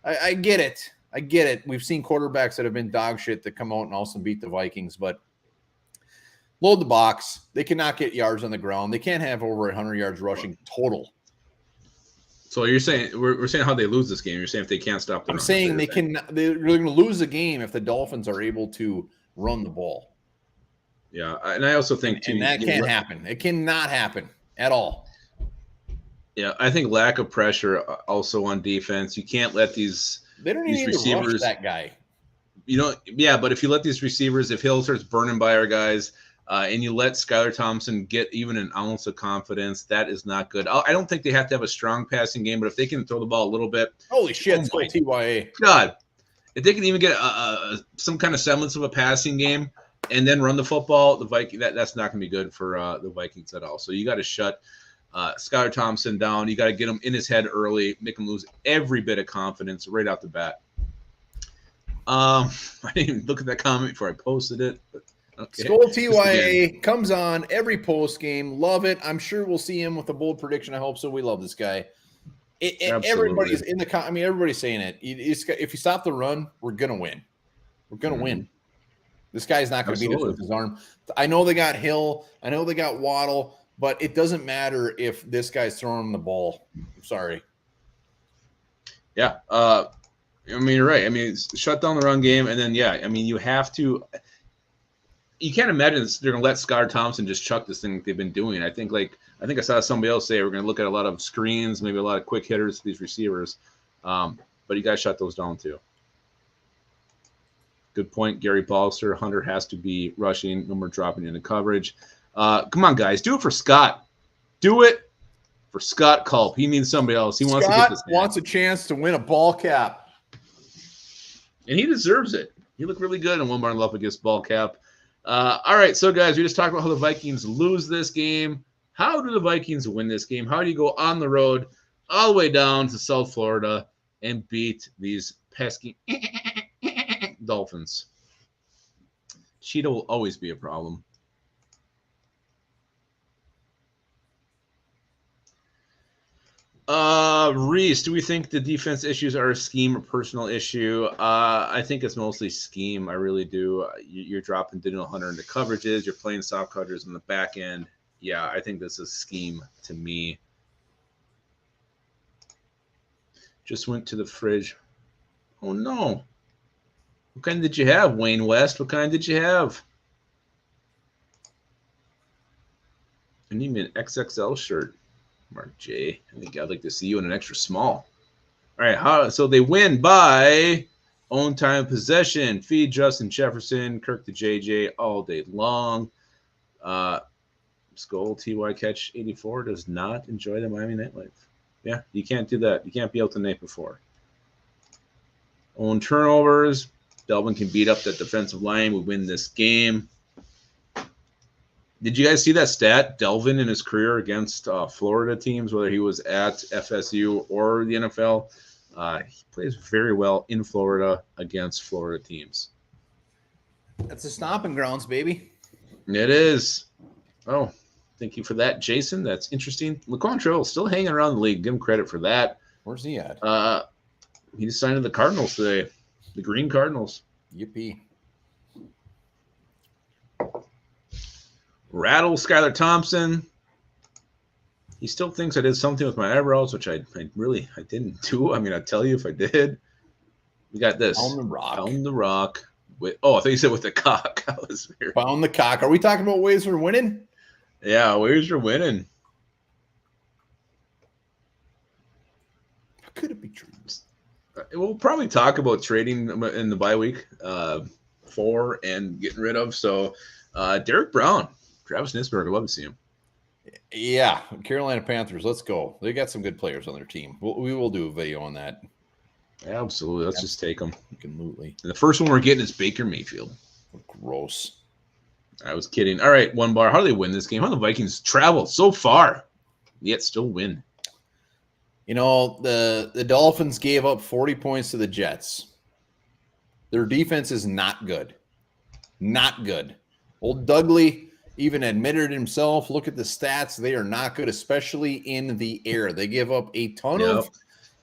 I get it. I get it. We've seen quarterbacks that have been dog shit that come out and also beat the Vikings, but load the box. They cannot get yards on the ground. They can't have over 100 yards rushing total. So you're saying we're saying how they lose this game. You're saying if they can't stop the run. I'm saying they're going to lose the game if the Dolphins are able to run the ball. Yeah, and I also think too, and that can't happen. It cannot happen at all. Yeah, I think lack of pressure also on defense. You can't let these receivers rush that guy. But if you let these receivers, if Hill starts burning by our guys, and you let Skylar Thompson get even an ounce of confidence, that is not good. I don't think they have to have a strong passing game, but if they can throw the ball a little bit, holy shit, TYA. God, if they can even get some kind of semblance of a passing game and then run the football, the Viking that's not going to be good for the Vikings at all. So you got to shut Skylar Thompson down. You got to get him in his head early, make him lose every bit of confidence right out the bat. I didn't even look at that comment before I posted it. But okay. Skull TYA comes on every post game. Love it. I'm sure we'll see him with a bold prediction. I hope so. We love this guy. Everybody's in the. I mean, everybody's saying it. If you stop the run, we're gonna win. We're gonna win. This guy's not gonna beat us with his arm. I know they got Hill. I know they got Waddle, but it doesn't matter if this guy's throwing him the ball. I'm sorry. Yeah. I mean, you're right. I mean, shut down the run game, and then you have to. You can't imagine they're going to let Skylar Thompson just chuck this thing like they've been doing. I think I saw somebody else say we're going to look at a lot of screens, maybe a lot of quick hitters to these receivers, but you got to shut those down too. Good point, Gary Balster. Hunter has to be rushing. No more dropping into coverage. Come on, guys, do it for Scott. Do it for Scott Culp. He needs somebody else. He wants to get this. Wants a chance to win a ball cap, and he deserves it. He looked really good in Onebar and Lupagus ball cap. All right, so guys, we just talked about how the Vikings lose this game. How do the Vikings win this game? How do you go on the road all the way down to South Florida and beat these pesky Dolphins? Cheetah will always be a problem. Reese, do we think the defense issues are a scheme or personal issue? I think it's mostly scheme. I really do. You're dropping Daniel Hunter into coverages. You're playing soft coverages on the back end. Yeah, I think this is scheme to me. Just went to the fridge. Oh, no. What kind did you have, Wayne West? What kind did you have? I need me an XXL shirt. Mark J. I think I'd like to see you in an extra small. All right, so they win by own time possession. Feed Justin Jefferson, Kirk to JJ all day long. Skull TY Catch 84 does not enjoy the Miami nightlife. Yeah, you can't do that. You can't be out the night before. Own turnovers. Delvin can beat up that defensive line. We win this game. Did you guys see that stat? Delvin in his career against Florida teams, whether he was at FSU or the NFL, he plays very well in Florida against Florida teams. That's a stomping grounds, baby. It is. Oh, thank you for that, Jason. That's interesting. Laquan still hanging around the league. Give him credit for that. Where's he at? He just signed to the Cardinals today. The Green Cardinals. Yippee. Rattle Skylar Thompson. He still thinks I did something with my eyebrows, which I didn't do. I mean, I'll tell you if I did. We got this. Pound the rock. Pound the rock. I thought you said with the cock. Pound the cock. Are we talking about ways we're winning? Yeah, ways we're winning. How could it be true? We'll probably talk about trading in the bye week for and getting rid of. So, Derek Brown, Travis Nisberg, I'd love to see him. Yeah, Carolina Panthers, let's go. They got some good players on their team. We will do a video on that. Absolutely. Let's just take them. Absolutely. And the first one we're getting is Baker Mayfield. Gross. I was kidding. All right, one bar. How do they win this game? How do the Vikings travel so far, yet still win? You know, the Dolphins gave up 40 points to the Jets. Their defense is not good. Not good. Old Dudley even admitted himself, look at the stats. They are not good, especially in the air. They give up a ton of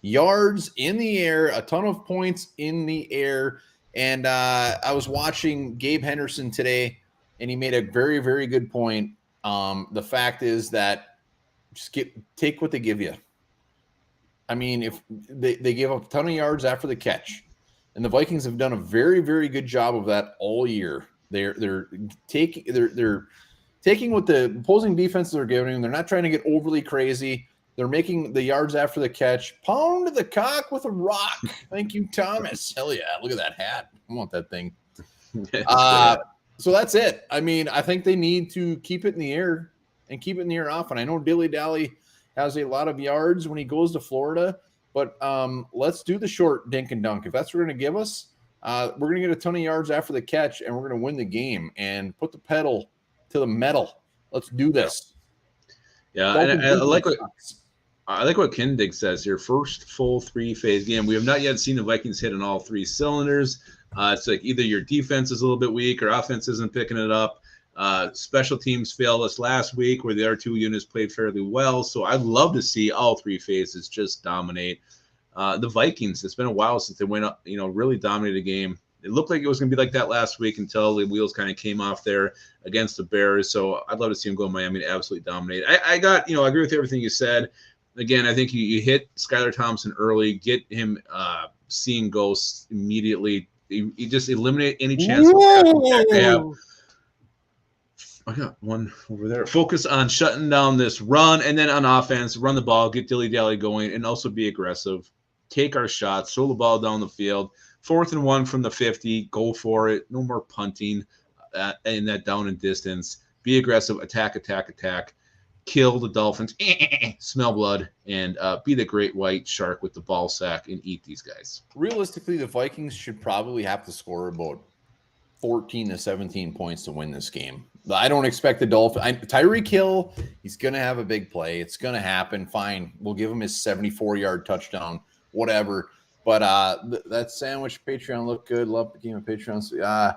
yards in the air, a ton of points in the air. And I was watching Gabe Henderson today, and he made a very, very good point. The fact is that just take what they give you. I mean, if they give up a ton of yards after the catch, and the Vikings have done a very, very good job of that all year. They're taking what the opposing defenses are giving them. They're not trying to get overly crazy. They're making the yards after the catch. Pound the cock with a rock. Thank you, Thomas. Hell yeah! Look at that hat. I want that thing. So that's it. I mean, I think they need to keep it in the air and keep it in the air often. I know Dilly Dally has a lot of yards when he goes to Florida, but let's do the short dink and dunk. If that's what we're going to give us, we're going to get a ton of yards after the catch, and we're going to win the game and put the pedal to the metal. Let's do this. Yeah, and I like what Kindig says here. First full three-phase game. We have not yet seen the Vikings hit on all three cylinders. It's like either your defense is a little bit weak or offense isn't picking it up. Special teams failed us last week where the other two units played fairly well. So I'd love to see all three phases just dominate. The Vikings, it's been a while since they went up, really dominated a game. It looked like it was going to be like that last week until the wheels kind of came off there against the Bears. So I'd love to see them go to Miami to absolutely dominate. I agree with everything you said. Again, I think you hit Skylar Thompson early, get him seeing ghosts immediately. You just eliminate any chance they have. I got one over there. Focus on shutting down this run, and then on offense, run the ball, get dilly-dally going, and also be aggressive. Take our shots, throw the ball down the field. 4th and 1 from the 50, go for it. No more punting in that down and distance. Be aggressive, attack. Kill the Dolphins, smell blood, and be the great white shark with the ball sack and eat these guys. Realistically, the Vikings should probably have to score about 14 to 17 points to win this game. I don't expect the Dolphins. Tyreek Hill, he's going to have a big play. It's going to happen. Fine. We'll give him his 74-yard touchdown, whatever. But that sandwich Patreon looked good. Love the game of Patreon.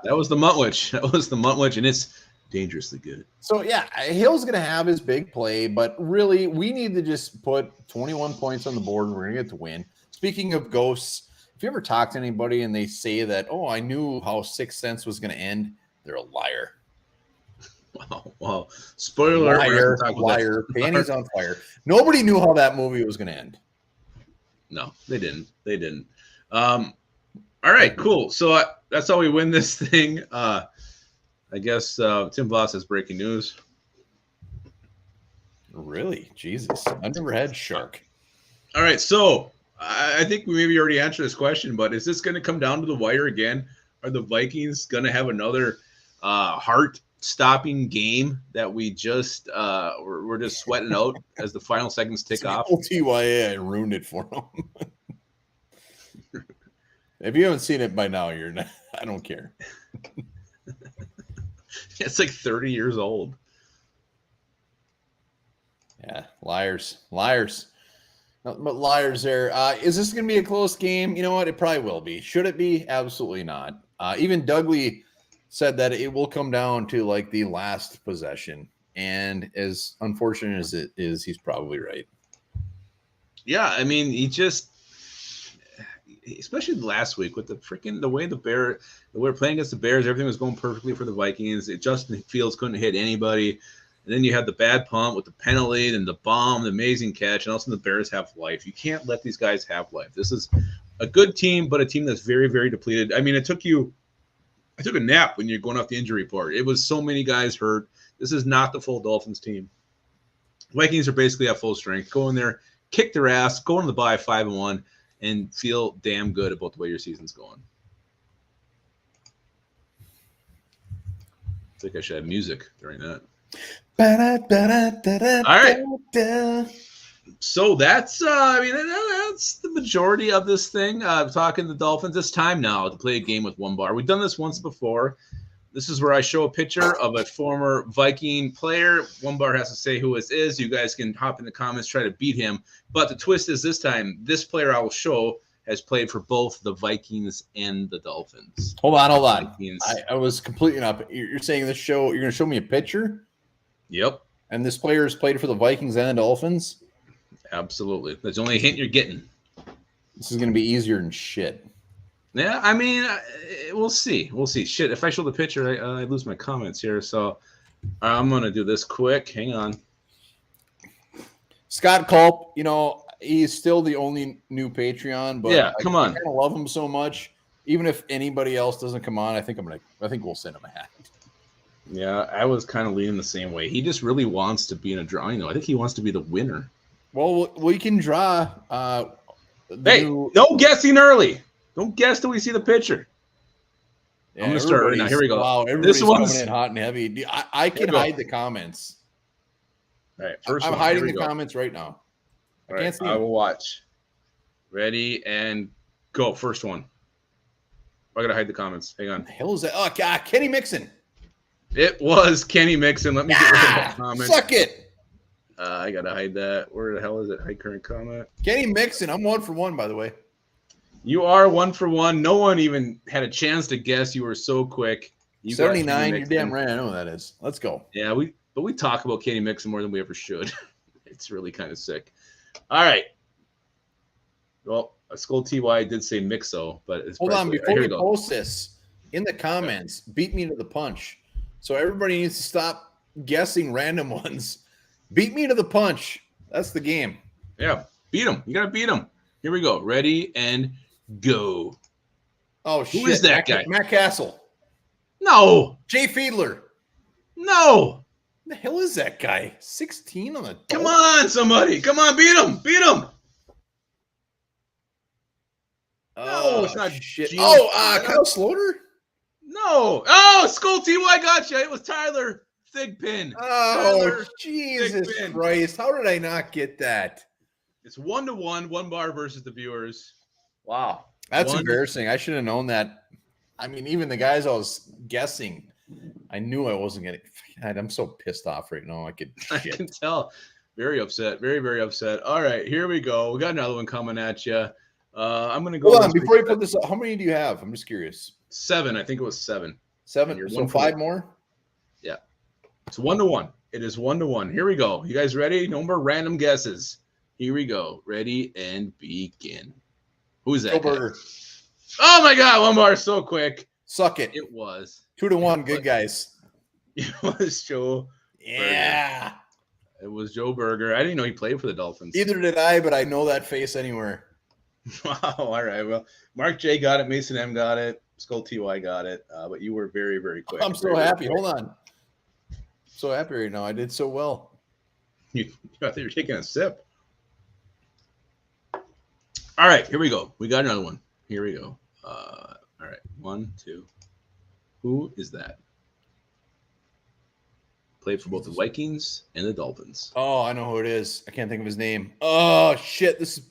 That was the Muntwich. And it's dangerously good. So, yeah, Hill's going to have his big play. But really, we need to just put 21 points on the board, and we're going to get the win. Speaking of ghosts, if you ever talk to anybody and they say that, oh, I knew how Sixth Sense was going to end, they're a liar. Wow. Spoiler alert. Liar. Panties on fire. Nobody knew how that movie was going to end. No, they didn't. All right, cool. So that's how we win this thing. I guess Tim Voss has breaking news. Really? Jesus. I've never had shark. All right, so I think we maybe already answered this question, but is this going to come down to the wire again? Are the Vikings going to have another heart-stopping game that we just we're just sweating out as the final seconds tick off? TYA, I ruined it for them. If you haven't seen it by now, you're not. I don't care. It's like 30 years old. Yeah, liars. Nothing but liars there. Is this going to be a close game? You know what? It probably will be. Should it be? Absolutely not. Even Dougley said that it will come down to like the last possession. And as unfortunate as it is, he's probably right. Yeah, I mean, especially last week with the way we were playing against the Bears, everything was going perfectly for the Vikings. Justin Fields couldn't hit anybody. And then you had the bad punt with the penalty and the bomb, the amazing catch, and also the Bears have life. You can't let these guys have life. This is a good team, but a team that's very, very depleted. I mean, I took a nap when you're going off the injury report. It was so many guys hurt. This is not the full Dolphins team. Vikings are basically at full strength. Go in there, kick their ass, go into the bye 5-1, and feel damn good about the way your season's going. I think I should have music during that. All right. So that's that's the majority of this thing. Talking the Dolphins. It's time now to play a game with Onebar. We've done this once before. This is where I show a picture of a former Viking player. Onebar has to say who it is. You guys can hop in the comments, try to beat him. But the twist is this time, this player I will show has played for both the Vikings and the Dolphins. Hold on. I was completely up. You're saying this show, you're going to show me a picture? Yep. And this player has played for the Vikings and the Dolphins? Absolutely. That's the only hint you're getting. This is going to be easier than shit. Yeah, I mean, we'll see. Shit, if I show the picture, I lose my comments here. So I'm going to do this quick. Hang on. Scott Culp, he's still the only new Patreon, but yeah, come on. I kind of love him so much. Even if anybody else doesn't come on, I think we'll send him a hat. Yeah, I was kind of leaning the same way. He just really wants to be in a drawing, though. I think he wants to be the winner. Well, we can draw. No guessing early. Don't guess till we see the picture. Yeah, I'm going to start right now. Here we go. Wow, everybody's coming in hot and heavy. I can hide the comments. All right, first I'm one. hiding the comments right now. I can't see them. I will watch. Ready and go. First one. I got to hide the comments. Hang on. What the hell is that? Oh, God, Kenny Mixon. It was Kenny Mixon. Let me get rid of that comment. Suck it. I got to hide that. Where the hell is it? Hide current comment. Kenny Mixon. I'm 1 for 1, by the way. You are 1 for 1. No one even had a chance to guess. You were so quick. 79. You're damn right. I know what that is. Let's go. Yeah, we talk about Kenny Mixon more than we ever should. It's really kind of sick. All right. Well, Skull TY did say Mixo, but it's hold on before we post this in the comments. Beat me to the punch. So everybody needs to stop guessing random ones. Beat me to the punch. That's the game. Yeah, beat him. You gotta beat him. Here we go. Ready and go. Oh shit! Who is that guy? Matt Castle. No. Jay Fiedler. No. Who the hell is that guy? 16 on the. Come on, somebody! Come on, beat him! Beat him! No, it's not shit. Oh, Kyle Sloter? No. Oh, Skull TY gotcha. It was Tyler Thigpen. Oh, Tyler Jesus Thigpen. Christ. How did I not get that? It's 1-1, Onebar versus the viewers. Wow. That's embarrassing. I should have known that. I mean, even the guys I was guessing, I knew I wasn't going to. I'm so pissed off right now. I can tell. Very upset. Very, very upset. All right, here we go. We got another one coming at you. I'm going to go. Hold on. Before you put this up, how many do you have? I'm just curious. 7. I think it was 7. 7? So 5 more? Yeah. It's 1-1. It is 1-1. Here we go. You guys ready? No more random guesses. Here we go. Ready and begin. Who's that? Oh my God! Onebar so quick. Suck it. It was 2-1. Good guys. It was Joe. Yeah. Berger. It was Joe Berger. I didn't know he played for the Dolphins. Neither did I, but I know that face anywhere. Wow. All right. Well, Mark J got it. Mason M got it. Skull TY got it. But you were very, very quick. I'm so happy. Hold on. So happy right now. I did so well. I thought you were taking a sip. All right. Here we go. We got another one. Here we go. All right. 1, 2. Who is that? Played for both the Vikings and the Dolphins. Oh, I know who it is. I can't think of his name. Oh, shit. This is.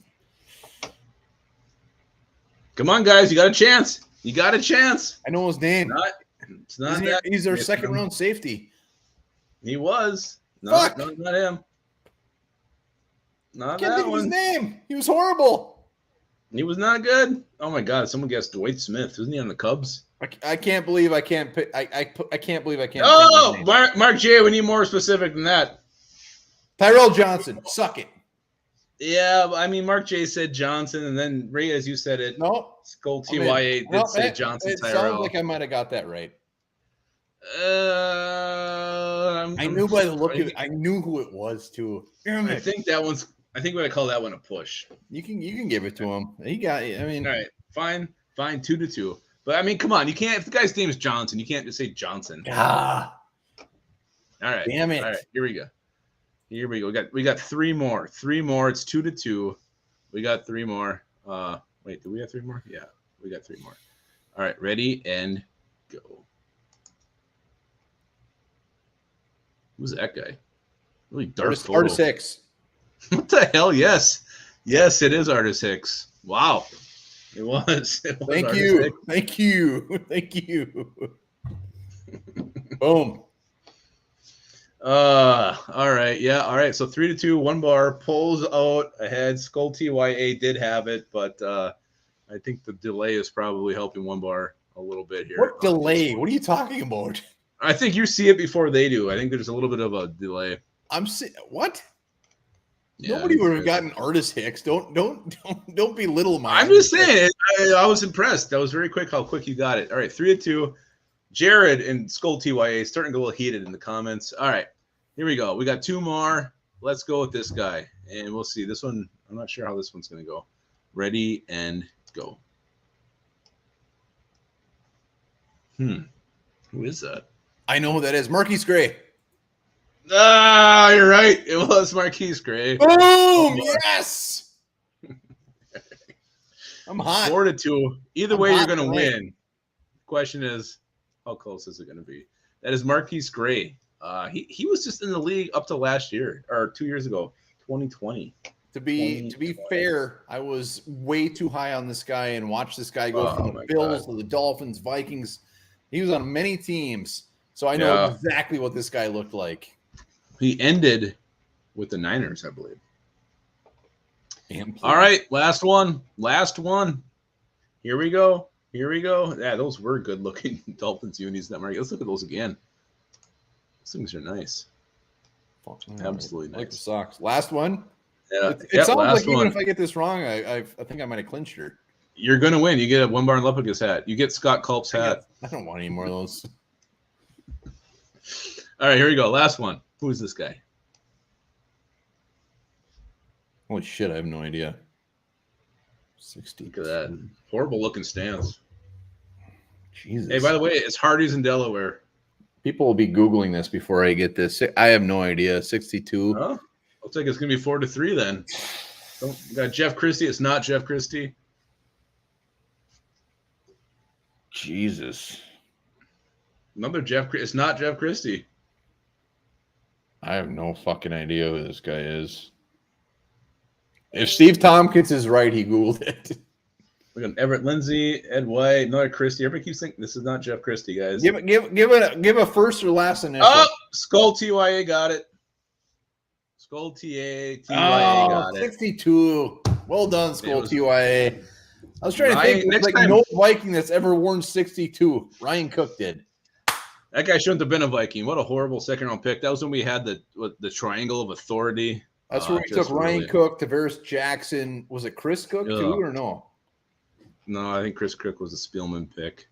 Come on, guys. You got a chance. You got a chance. I know his name. It's not that. He's their second round safety. He was. Fuck. No, not him. Not I can't that think of his one. name. He was horrible. He was not good. Oh my God! Someone guessed Dwight Smith. Wasn't he on the Cubs? I can't believe I can't pick. I can't believe I can't. Oh, think of his name. Mark J. We need more specific than that. Tyrell Johnson. Suck it. Yeah, I mean, Mark J. said Johnson, and then Ray, as you said it. No. Skull TYA did say Johnson. It Tyrell. sounds like I might have got that right. I knew by the look of it. I knew who it was too. Damn I it. think that one's. I think we would call that one a push. You can give it to him. He got. I mean, All right, fine, 2-2. But I mean, come on, you can't. If the guy's name is Johnson, you can't just say Johnson. ah, All right, damn it. All right, here we go. We got 3 more. 3 more. It's 2-2. We got 3 more. Wait, do we have 3 more? Yeah, we got 3 more. All right, ready and go. Who's that guy? Really dark. Artis Hicks. What the hell? Yes, it is Artis Hicks. Wow, it was. Thank Artis you. Hicks. Thank you. Thank you. Boom. All right, yeah, all right. So 3-2, Onebar pulls out ahead. Skull TYA did have it, but I think the delay is probably helping Onebar a little bit here. What delay? What are you talking about? I think you see it before they do. I think there's a little bit of a delay. What? Yeah, Nobody would have gotten Artis Hicks. Don't belittle my. I'm just saying. I was impressed. That was very quick. How quick you got it. All right, 3-2. Jared and Skull TYA starting to get a little heated in the comments. All right, here we go. We got 2 more. Let's go with this guy, and we'll see. This one, I'm not sure how this one's going to go. Ready and go. Who is that? I know who that is. Marquise Gray. Ah, you're right. It was Marquise Gray. Boom! Yes. I'm hot. 4-2. Either way, you're going to win. Question is, how close is it going to be? That is Marquise Gray. He was just in the league up to last year or 2 years ago, 2020. To be fair, I was way too high on this guy and watched this guy go from the Bills to the Dolphins, Vikings. He was on many teams, so I know exactly what this guy looked like. He ended with the Niners, I believe. All right, last one. Here we go. Yeah, those were good-looking Dolphins unis. Let's look at those again. Those things are nice. Absolutely nice. Like the socks. Last one. Yeah, it sounds like even if I get this wrong, I think I might have clinched her. You're gonna win. You get a Onebar and Lupagus hat. You get Scott Culp's hat. I don't want any more of those. All right, here we go. Last one. Who is this guy? Holy shit, I have no idea. 60. Look at that. Horrible looking stance. Jesus. Hey, by the way, it's Hardee's in Delaware. People will be Googling this before I get this. I have no idea. 62. Huh? Looks like it's going to be 4-3 then. We got Jeff Christie. It's not Jeff Christie. Jesus. Another Jeff. It's not Jeff Christie. I have no fucking idea who this guy is. If Steve Tompkins is right, he Googled it. We got Everett Lindsay, Ed White, another Christie. Everybody keeps thinking this is not Jeff Christie, guys. Give a first or last initial. Oh, Skull TYA got it. Skull TYA got it. 62. Well done, Skull TYA. I was trying to think. Next like time, no Viking that's ever worn 62. Ryan Cook did. That guy shouldn't have been a Viking. What a horrible second-round pick. That was when we had the triangle of authority. That's where we took Ryan Cook, Tavares Jackson. Was it Chris Cook too, or no? No, I think Chris Cook was a Spielman pick.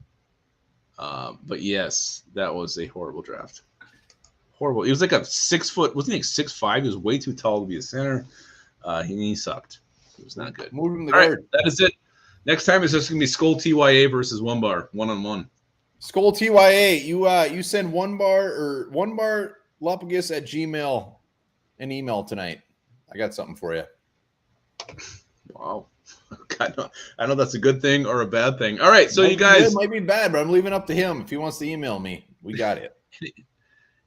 But yes, that was a horrible draft. Horrible. He was like a 6 foot. Wasn't he like 6'5"? He was way too tall to be a center. He sucked. It was not good. Moving the All right, guard. that is it. Next time it's just going to be Skull TYA versus Onebar, 1-on-1. Skull TYA, you send Onebar Lupagus at Gmail an email tonight. I got something for you. Wow. God, no. I know that's a good thing or a bad thing. All right, so you guys. It might be bad, but I'm leaving it up to him. If he wants to email me, we got it.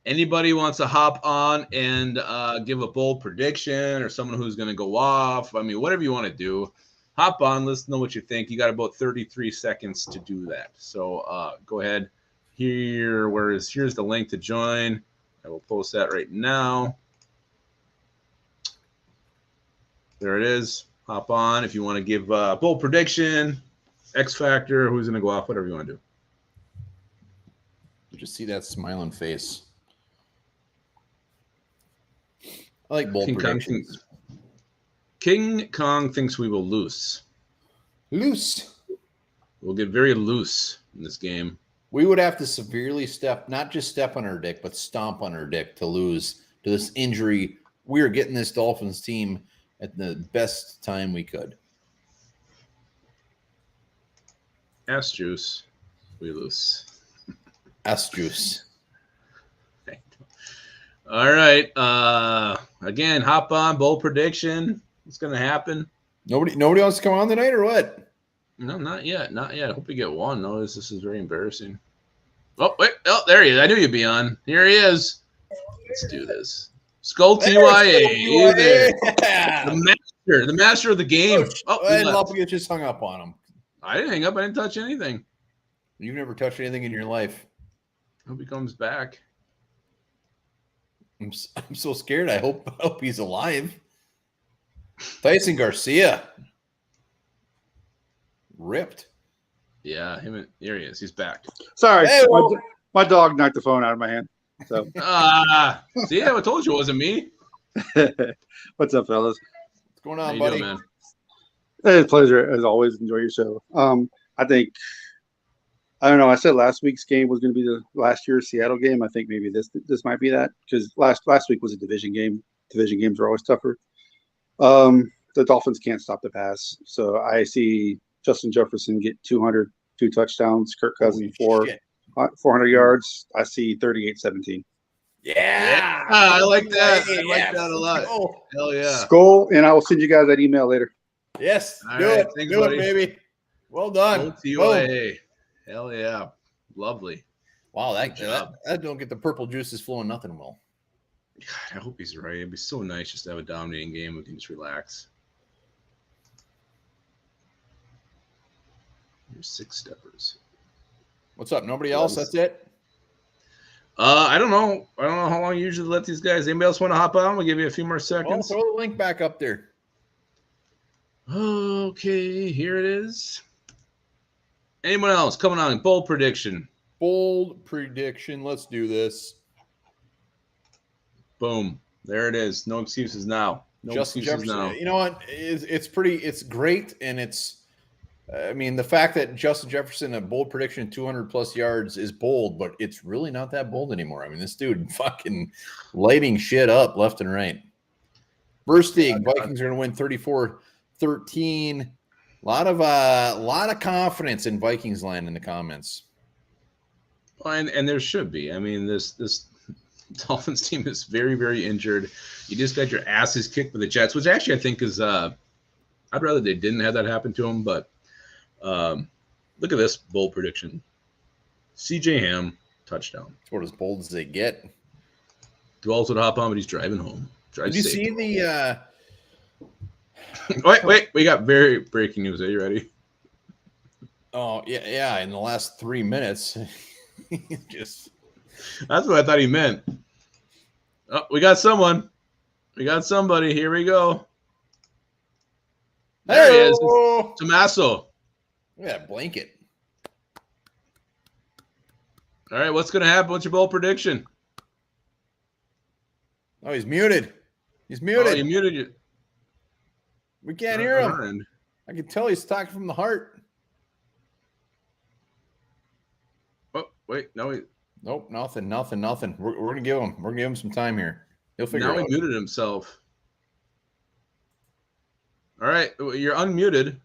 Anybody wants to hop on and give a bold prediction or someone who's going to go off? I mean, whatever you want to do, hop on. Let's know what you think. You got about 33 seconds to do that. So go ahead. Here's the link to join. I will post that right now. There it is. Hop on if you want to give a bold prediction, X Factor, who's going to go off, whatever you want to do. You just see that smiling face. I like bold predictions. King Kong thinks we will lose. Loose. We'll get very loose in this game. We would have to severely not just step on our dick, but stomp on our dick to lose to this injury. We are getting this Dolphins team at the best time we could. Ass juice, we lose. Ass juice. All right. Again, hop on, bold prediction. What's going to happen? Nobody wants to come on tonight or what? No, not yet. Not yet. I hope we get one. No, this is very embarrassing. Oh, wait. Oh, there he is. I knew you'd be on. Here he is. Let's do this. Skull TYA. There. The master of the game. And Lupagus just hung up on him. I didn't hang up. I didn't touch anything. You've never touched anything in your life. Hope he comes back. I'm so scared. I hope he's alive. Tyson Garcia. Ripped. Yeah, here he is. He's back. Sorry. Hey, my dog knocked the phone out of my hand. So see, I told you it wasn't me. What's up, fellas? What's going on, buddy? Doing, man? It's a pleasure as always. Enjoy your show. I don't know. I said last week's game was going to be the last year's Seattle game. I think maybe this might be that because last week was a division game. Division games are always tougher. The Dolphins can't stop the pass, so I see Justin Jefferson get 200, 2 touchdowns. Kirk Cousins 400 yards. I see 38-17. Yeah, I like that. I like that a lot. Oh. Hell yeah. Skull, and I will send you guys that email later. Yes, All do right, it. thanks, do buddy. it, baby. Well done. TYA. Hell yeah. Lovely. Wow, that don't get the purple juices flowing. Nothing will. God, I hope he's right. It'd be so nice just to have a dominating game. We can just relax. Here's 6 steppers. What's up? Nobody else? That's it? I don't know. I don't know how long you usually let these guys. Anybody else want to hop on? We'll give you a few more seconds. Throw the link back up there. Okay, here it is. Anyone else coming on? Bold prediction. Bold prediction. Let's do this. Boom. There it is. No excuses now. No Justin excuses Jefferson. now. You know what? It's great, and the fact that Justin Jefferson, a bold prediction, 200 plus yards is bold, but it's really not that bold anymore. I mean, this dude fucking lighting shit up left and right. Bursting. Vikings are going to win 34-13. A lot of confidence in Vikings land in the comments. And there should be. I mean, this Dolphins team is very, very injured. You just got your asses kicked by the Jets, which actually I think is I'd rather they didn't have that happen to them. But look at this bold prediction: CJ Ham touchdown. It's what as bold as they get. Dwells would hop on, but he's driving home. Did you see the? Wait! We got very breaking news. Are you ready? Oh yeah! In the last 3 minutes, That's what I thought he meant. Oh, we got someone. We got somebody. Here we go. There he is. Tommaso. Look at that blanket. All right, what's going to happen? What's your bold prediction? Oh, he's muted. He's muted. Oh, you muted you. We can't hear him. I can tell he's talking from the heart. Oh, wait. No, nope, nothing. We're gonna give him some time here. He'll figure it out. Now he muted himself. All right, you're unmuted.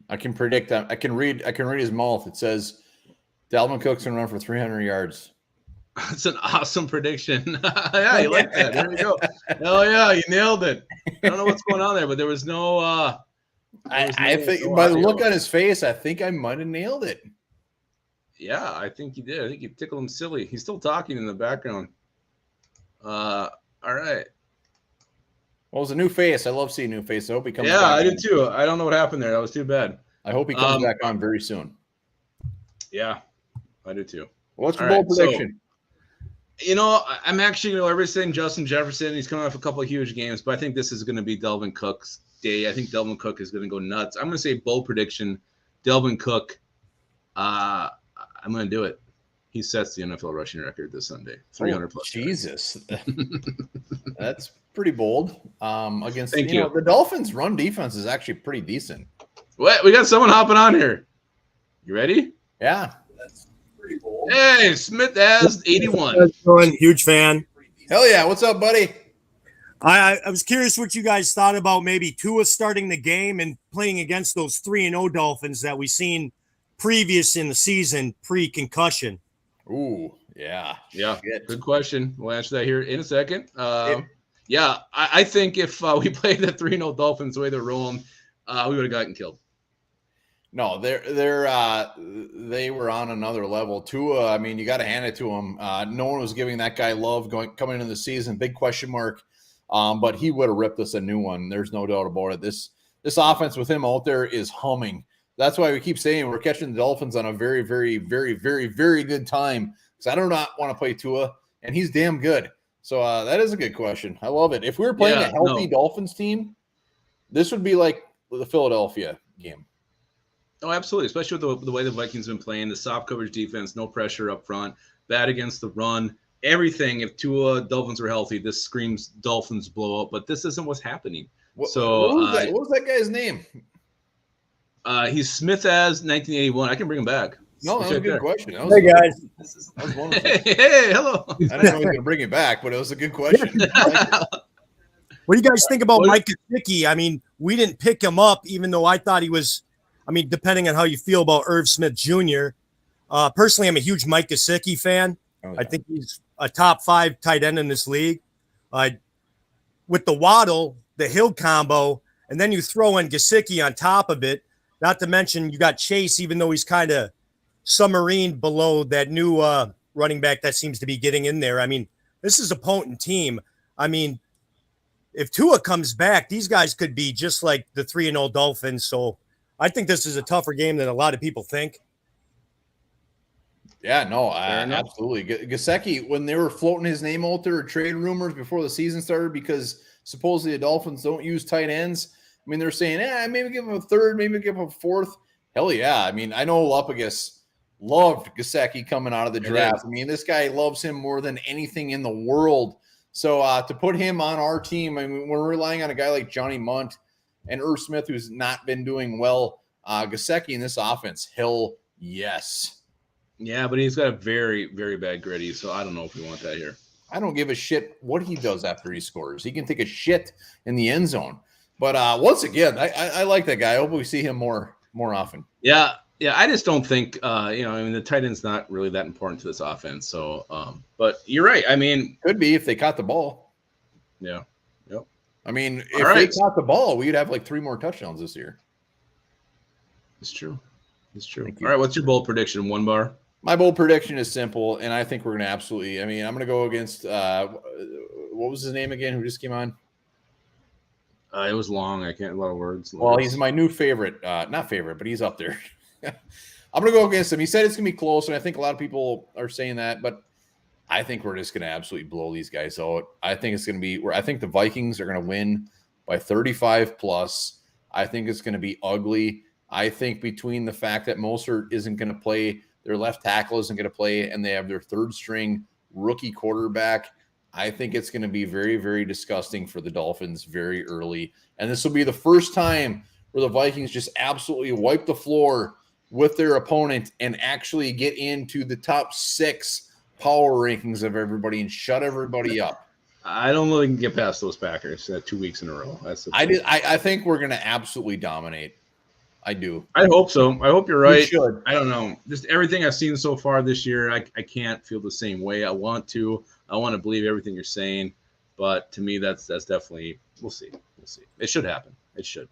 I can predict that. I can read his mouth. It says Dalvin Cook's gonna run for 300 yards. That's an awesome prediction. Yeah, you like that. There you go. Oh yeah, you nailed it. I don't know what's going on there, but there was no. I think by the look on his face, I think I might have nailed it. Yeah, I think you did. I think you tickled him silly. He's still talking in the background. All right. Well, it was a new face. I love seeing new face. I hope he comes. Yeah, I did too. I don't know what happened there. That was too bad. I hope he comes back on very soon. Yeah, I do too. What's your bold prediction? So, I'm actually, everybody's saying Justin Jefferson. He's coming off a couple of huge games, but I think this is going to be Dalvin Cook's day. I think Dalvin Cook is going to go nuts. I'm going to say bold prediction, Dalvin Cook. I'm going to do it. He sets the NFL rushing record this Sunday, 300 plus. Jesus, that's pretty bold. Against you. The Dolphins' run defense is actually pretty decent. What? We got someone hopping on here. You ready? Yeah, that's pretty bold. Hey, Smith has 81. Huge fan. Hell yeah! What's up, buddy? I was curious what you guys thought about maybe Tua starting the game and playing against those 3-0 Dolphins that we seen previous in the season pre-concussion. Ooh, yeah. Shit. Good question. We'll answer that here in a second. I think if we played the 3-0 Dolphins the way they're rolling, we would have gotten killed. No, they were on another level. Tua, I mean, you got to hand it to him. No one was giving that guy love coming into the season. Big question mark. But he would have ripped us a new one. There's no doubt about it. This offense with him out there is humming. That's why we keep saying we're catching the Dolphins on a very, very, very, very, very good time. Because I do not want to play Tua, and he's damn good. So that is a good question. I love it. If we were playing a healthy Dolphins team, this would be like the Philadelphia game. Oh, absolutely. Especially with the way the Vikings have been playing, the soft coverage defense, no pressure up front, bad against the run, everything. If Dolphins were healthy, this screams Dolphins blow up. But this isn't what's happening. What was that guy's name? He's Smith as 1981. I can bring him back. No, that was a good question. Hey, guys. That was wonderful. Hey, hello. I didn't know he was going to bring it back, but it was a good question. What do you guys think about Mike Gesicki? I mean, we didn't pick him up, even though I thought he was, depending on how you feel about Irv Smith Jr. Personally, I'm a huge Mike Gesicki fan. Oh, yeah. I think he's a top 5 tight end in this league. With the Waddle, the Hill combo, and then you throw in Gesicki on top of it, not to mention you got Chase, even though he's kind of submarine below that new running back that seems to be getting in there. I mean, this is a potent team. I mean, if Tua comes back, these guys could be just like the 3-0 Dolphins. So I think this is a tougher game than a lot of people think. Yeah, no, absolutely. Gesicki, when they were floating his name out there, trade rumors before the season started, because supposedly the Dolphins don't use tight ends. I mean, they're saying, maybe give him a third, maybe give him a fourth. Hell yeah. I mean, I know Lupagus loved Gesicki coming out of the draft. I mean, this guy loves him more than anything in the world. So to put him on our team, I mean, we're relying on a guy like Johnny Munt and Irv Smith, who's not been doing well. Gesicki in this offense, hell yes. Yeah, but he's got a very, very bad gritty, so I don't know if we want that here. I don't give a shit what he does after he scores. He can take a shit in the end zone. But once again, I like that guy. I hope we see him more often. Yeah. I just don't think the tight end's not really that important to this offense. So, but you're right. I mean, could be if they caught the ball. Yeah. Yep. I mean, if they caught the ball, we'd have like 3 more touchdowns this year. It's true. All right. What's your bold prediction? Onebar? My bold prediction is simple, and I think we're going to absolutely. I mean, I'm going to go against. What was his name again? Who just came on? It was long. I can't. A lot of words. Well, he's my new favorite. Not favorite, but he's up there. I'm going to go against him. He said it's going to be close, and I think a lot of people are saying that, but I think we're just going to absolutely blow these guys out. I think it's going to be. I think the Vikings are going to win by 35 plus. I think it's going to be ugly. I think between the fact that Mostert isn't going to play, their left tackle isn't going to play, and they have their 3rd string rookie quarterback, I think it's going to be very, very disgusting for the Dolphins very early. And this will be the first time where the Vikings just absolutely wipe the floor with their opponent and actually get into the top 6 power rankings of everybody and shut everybody up. I don't know if they can get past those Packers 2 weeks in a row. That's the thing. I think we're going to absolutely dominate. I do. I hope so. I hope you're We right. should. I don't know. Just everything I've seen so far this year, I can't feel the same way. I want to believe everything you're saying, but to me, that's definitely. We'll see. It should happen. It should.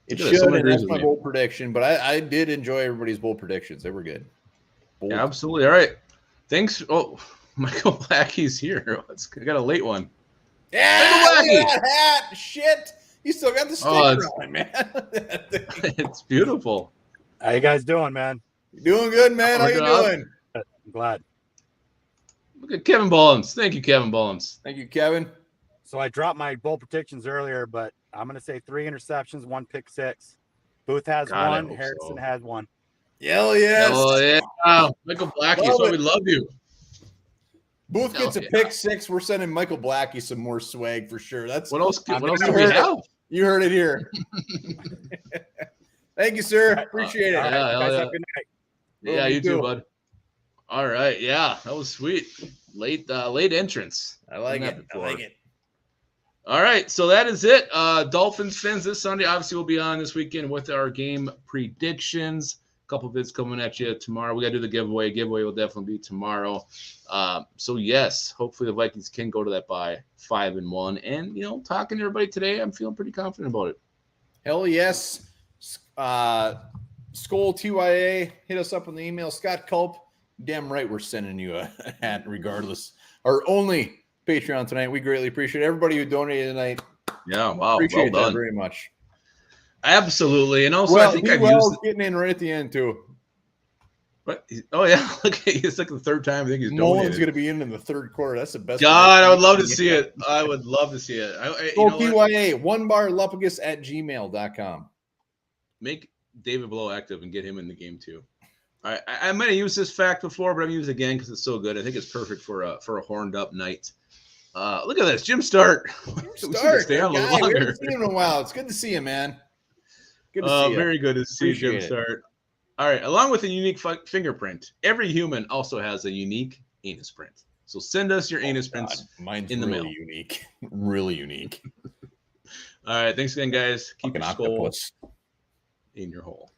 It Look at should, someone and agrees that's with my me. bold prediction. But I did enjoy everybody's bold predictions. They were good. Bold. Yeah, absolutely. All right. Thanks. Oh, Michael Blackie's here. I got a late one. Yeah, Michael look at that hat. Shit. You still got the sticker on, man. It's beautiful. How you guys doing, man? Doing good, man. How We're you good. doing? I'm glad. Look at Kevin Bollums. Thank you, Kevin Bollums. Thank you, Kevin. So I dropped my bold predictions earlier, but I'm going to say 3 interceptions, 1 pick six. Booth has God, I one. hope Harrison so. has one. Hell yes. Oh, yeah. Michael Blackie. Love So it. we love you. Booth gets a Yeah. pick 6. We're sending Michael Blackie some more swag for sure. That's What else do we heard it. have? You heard it here. Thank you, sir. Appreciate it. All right, Yeah, you guys yeah. have a good night. Yeah, me you too, too. bud. All right. Yeah, that was sweet. Late entrance. I like Done it. that I before. like it. All right, so that is it. Dolphins Fins this Sunday. Obviously, we'll be on this weekend with our game predictions. A couple vids coming at you tomorrow. We got to do the giveaway. Giveaway will definitely be tomorrow. So yes, hopefully the Vikings can go to that bye 5-1. And talking to everybody today, I'm feeling pretty confident about it. Hell yes. Skull TYA, hit us up on the email. Scott Culp, damn right we're sending you a hat regardless. Our only Patreon tonight. We greatly appreciate everybody who donated tonight. Yeah, wow, Appreciate well that done. very much. Absolutely, and also Well, I think D. I've Wells used. getting in right at the end too. But oh yeah, look, it's like the third time I think he's Nolan's donated. going to be in the third quarter. That's the best. God, I would love to see it. I would love to see it. Go You know what? TYA, onebarlupagus@gmail.com. Make David Blow active and get him in the game too. I might have used this fact before, but I'm using it again because it's so good. I think it's perfect for a horned up night. Look at this, Jim Start. We should stay on a little We longer. haven't seen him in a while. It's good to see you, man. Good to see you. Very good to see Appreciate Jim it. Start. All right, along with a unique fingerprint, every human also has a unique anus print. So send us your anus prints. God, mine's in the really mail. unique. Really unique. All right, thanks again, guys. Keep Fucking your skull octopus. in your hole.